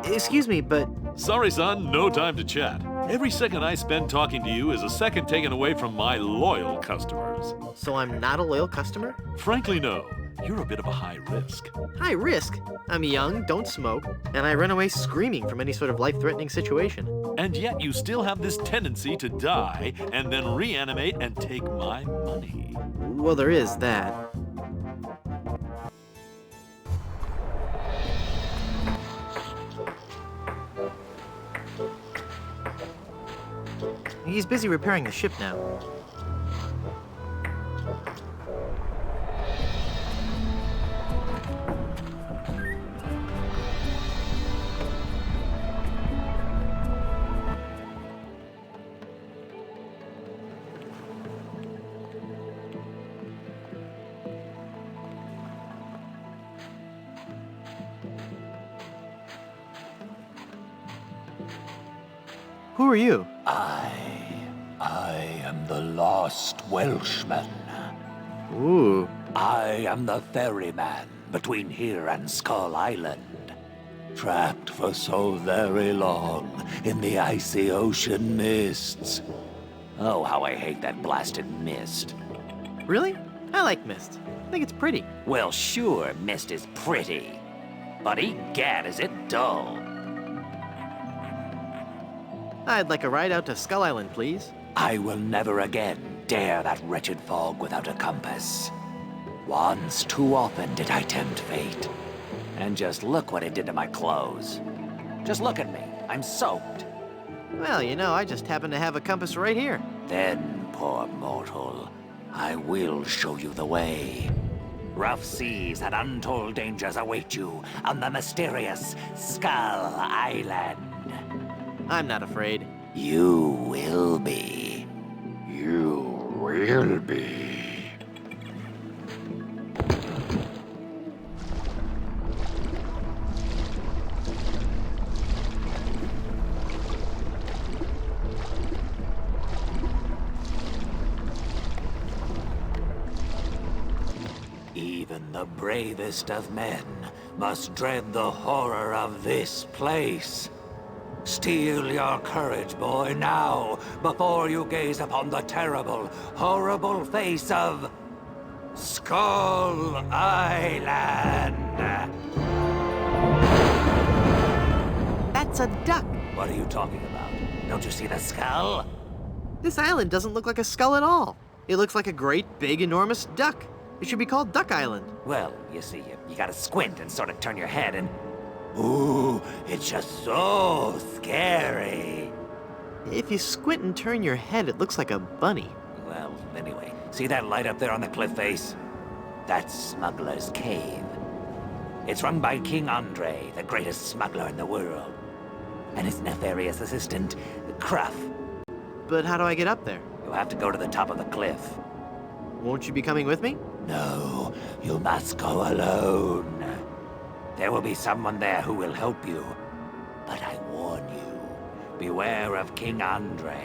Excuse me, but... Sorry, son, no time to chat. Every second I spend talking to you is a second taken away from my loyal customers. So I'm not a loyal customer? Frankly, no. you're a bit of a high risk. High risk? I'm young, don't smoke, and I run away screaming from any sort of life-threatening situation. And yet you still have this tendency to die and then reanimate and take my money. Well, there is that. He's busy repairing the ship now. Who are you? I am the lost Welshman. Ooh. I am the ferryman between here and Skull Island. Trapped for so very long in the icy ocean mists. Oh, how I hate that blasted mist. Really? I like mist. I think it's pretty. Well, sure, mist is pretty. But egad, is it dull. I'd like a ride out to Skull Island, please. I will never again dare that wretched fog without a compass. Once too often did I tempt fate. And just look what it did to my clothes. Just look at me. I'm soaked. Well, you know, I just happen to have a compass right here. Then, poor mortal, I will show you the way. Rough seas and untold dangers await you on the mysterious Skull Island. I'm not afraid. You will be. You will be. Even the bravest of men must dread the horror of this place. Steel your courage, boy, now, before you gaze upon the terrible, horrible face of Skull Island. That's a duck. What are you talking about? Don't you see the skull? This island doesn't look like a skull at all. It looks like a great, big, enormous duck. It should be called Duck Island. Well, you see, you gotta squint and sort of turn your head and... Ooh, it's just so scary. If you squint and turn your head, it looks like a bunny. Well, anyway, see that light up there on the cliff face? That's Smuggler's Cave. It's run by King Andre, the greatest smuggler in the world. And his nefarious assistant, Cruff. But how do I get up there? You'll have to go to the top of the cliff. Won't you be coming with me? No, you must go alone. There will be someone there who will help you. But I warn you, beware of King Andre.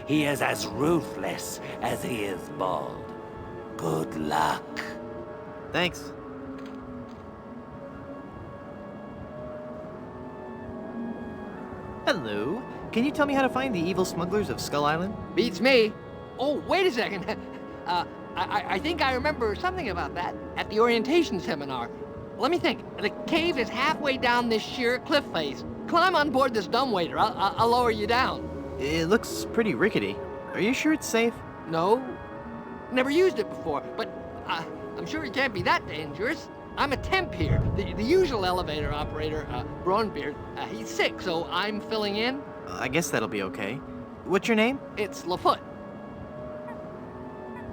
He is as ruthless as he is bald. Good luck. Thanks. Hello. Can you tell me how to find the evil smugglers of Skull Island? Beats me. Oh, wait a second. I think I remember something about that at the orientation seminar. Let me think. The cave is halfway down this sheer cliff face. Climb on board this dumbwaiter. I'll lower you down. It looks pretty rickety. Are you sure it's safe? No. Never used it before, but I'm sure it can't be that dangerous. I'm a temp here. The usual elevator operator, Braunbeard, he's sick, so I'm filling in. I guess that'll be okay. What's your name? It's Lafoot.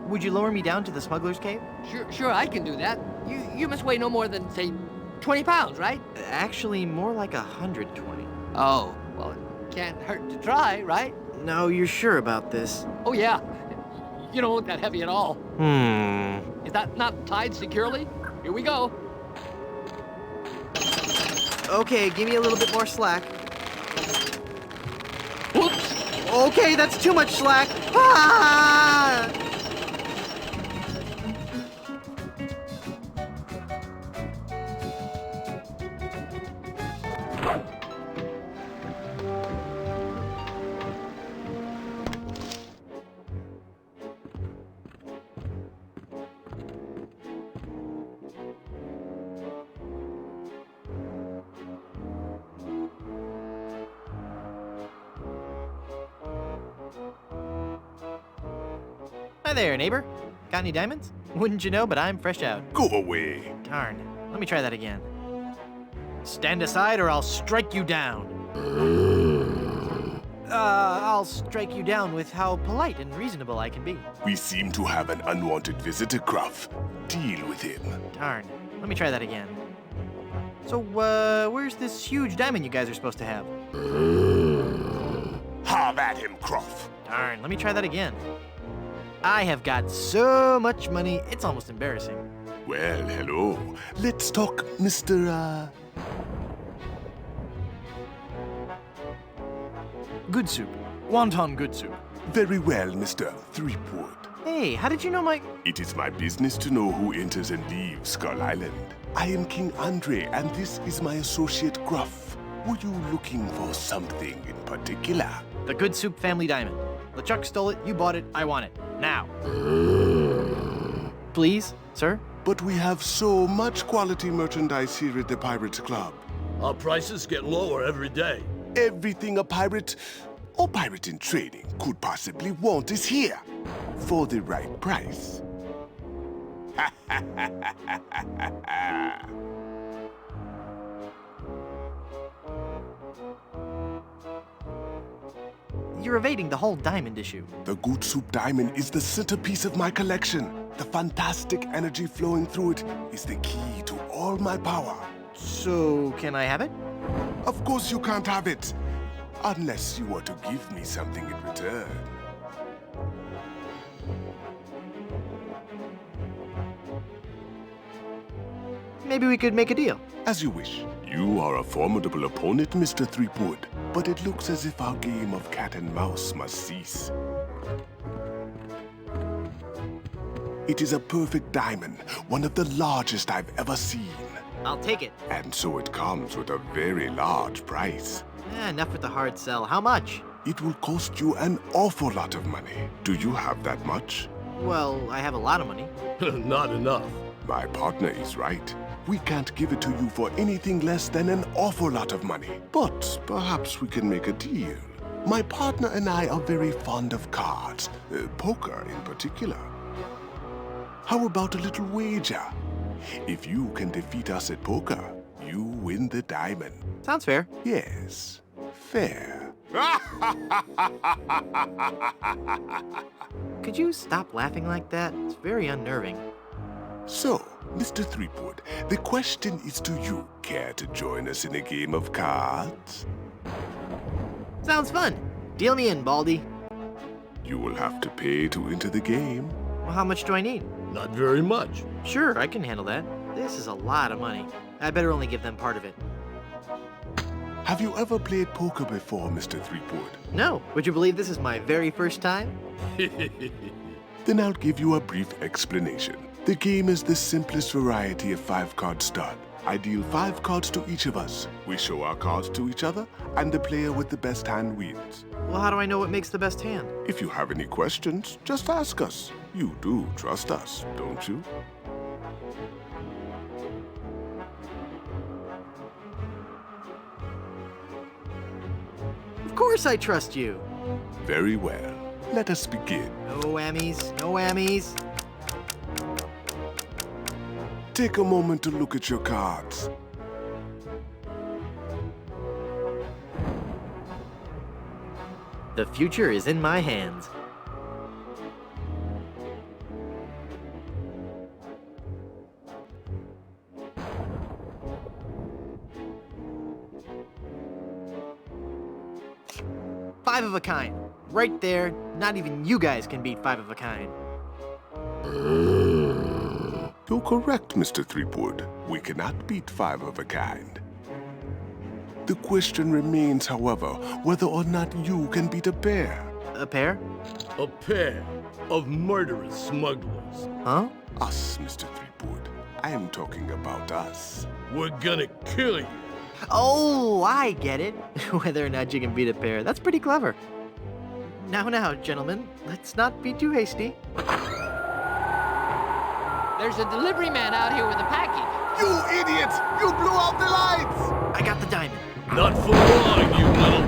Would you lower me down to the smuggler's cave? Sure, I can do that. You must weigh no more than, say, 20 pounds, right? Actually, more like 120. Oh, well, it can't hurt to try, right? No, you're sure about this? Oh, yeah. You don't look that heavy at all. Is that not tied securely? Here we go. Okay, give me a little bit more slack. Whoops! Okay, that's too much slack. Ah! Hi there, neighbor. Got any diamonds? Wouldn't you know, but I'm fresh out. Go away. Darn. Let me try that again. Stand aside or I'll strike you down. I'll strike you down with how polite and reasonable I can be. We seem to have an unwanted visitor, Gruff. Deal with him. Darn. Let me try that again. So, where's this huge diamond you guys are supposed to have? Have at him, Gruff. Darn. Let me try that again. I have got so much money, it's almost embarrassing. Well, hello. Let's talk, Mr. Good soup. Wonton good soup. Very well, Mr. Threepwood. Hey, how did you know my... It is my business to know who enters and leaves Skull Island. I am King Andre, and this is my associate Gruff. Were you looking for something in particular? The Good Soup family diamond. LeChuck stole it, you bought it, I want it. Now. Please, sir? But we have so much quality merchandise here at the Pirates Club. Our prices get lower every day. Everything a pirate or pirate in training could possibly want is here. For the right price. You're evading the whole diamond issue. The Good Soup diamond is the centerpiece of my collection. The fantastic energy flowing through it is the key to all my power. So, can I have it? Of course you can't have it. Unless you were to give me something in return. Maybe we could make a deal. As you wish. You are a formidable opponent, Mr. Threepwood, but it looks as if our game of cat and mouse must cease. It is a perfect diamond, one of the largest I've ever seen. I'll take it. And so it comes with a very large price. Enough with the hard sell. How much? It will cost you an awful lot of money. Do you have that much? Well, I have a lot of money. Not enough. My partner is right. We can't give it to you for anything less than an awful lot of money. But perhaps we can make a deal. My partner and I are very fond of cards, poker in particular. How about a little wager? If you can defeat us at poker, you win the diamond. Sounds fair. Yes, fair. Could you stop laughing like that? It's very unnerving. So, Mr. Threepwood, the question is to you. Care to join us in a game of cards? Sounds fun. Deal me in, Baldy. You will have to pay to enter the game. Well, how much do I need? Not very much. Sure, I can handle that. This is a lot of money. I better only give them part of it. Have you ever played poker before, Mr. Threepwood? No. Would you believe this is my very first time? Then I'll give you a brief explanation. The game is the simplest variety of 5-card stud. I deal 5 cards to each of us. We show our cards to each other, and the player with the best hand wins. Well, how do I know what makes the best hand? If you have any questions, just ask us. You do trust us, don't you? Of course I trust you. Very well. Let us begin. No whammies, no whammies. Take a moment to look at your cards. The future is in my hands. Five of a kind. Right there. Not even you guys can beat 5 of a kind. You're correct, Mr. Threepwood. We cannot beat 5 of a kind. The question remains, however, whether or not you can beat a pair. A pair? A pair of murderous smugglers. Huh? Us, Mr. Threepwood. I am talking about us. We're gonna kill you. Oh, I get it. Whether or not you can beat a pair. That's pretty clever. Now, gentlemen, let's not be too hasty. There's a delivery man out here with a package. You idiot! You blew out the lights! I got the diamond. Not for long, you little...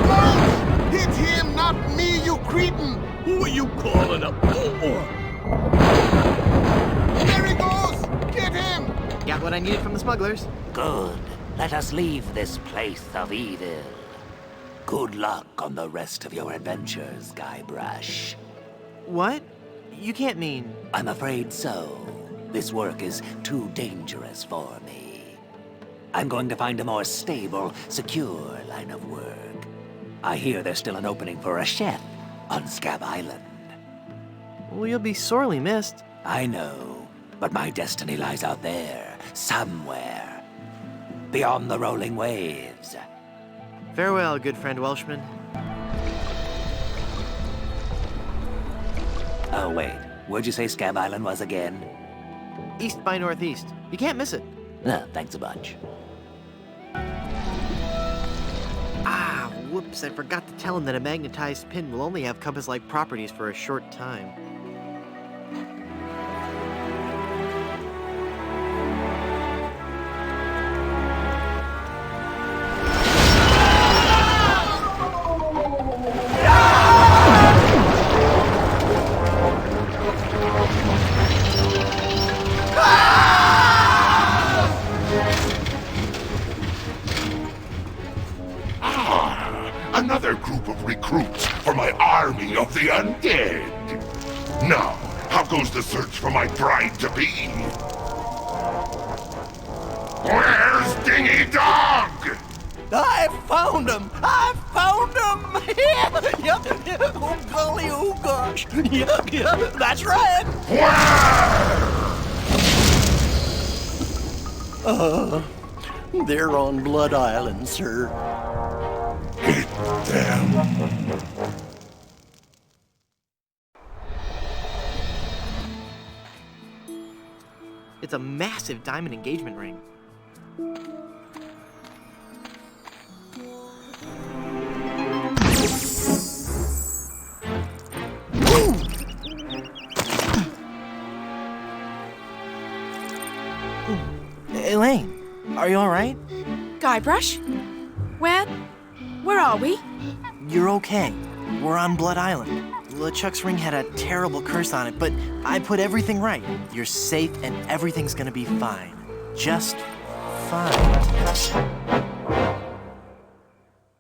Don't! Hit him, not me, you cretin! Who are you calling a bore? There he goes! Get him! Got what I needed from the smugglers. Good. Let us leave this place of evil. Good luck on the rest of your adventures, Guybrush. What? You can't mean... I'm afraid so. This work is too dangerous for me. I'm going to find a more stable, secure line of work. I hear there's still an opening for a chef on Scab Island. Well, you'll be sorely missed. I know, but my destiny lies out there, somewhere. Beyond the rolling waves. Farewell, good friend Welshman. Oh, wait. Where'd you say Scab Island was again? East by northeast. You can't miss it. Thanks a bunch. Ah, whoops, I forgot to tell him that a magnetized pin will only have compass-like properties for a short time. Another group of recruits for my army of the undead. Now, how goes the search for my bride-to-be? Where's Dingy Dog? I found him! I found him! Yep. Oh, golly, oh, gosh. Yep, that's right. Where? They're on Blood Island, sir. Hit them. It's a massive diamond engagement ring. Elaine, are you all right? Guybrush? Where are we? You're okay. We're on Blood Island. LeChuck's ring had a terrible curse on it, but I put everything right. You're safe and everything's gonna be fine. Just fine.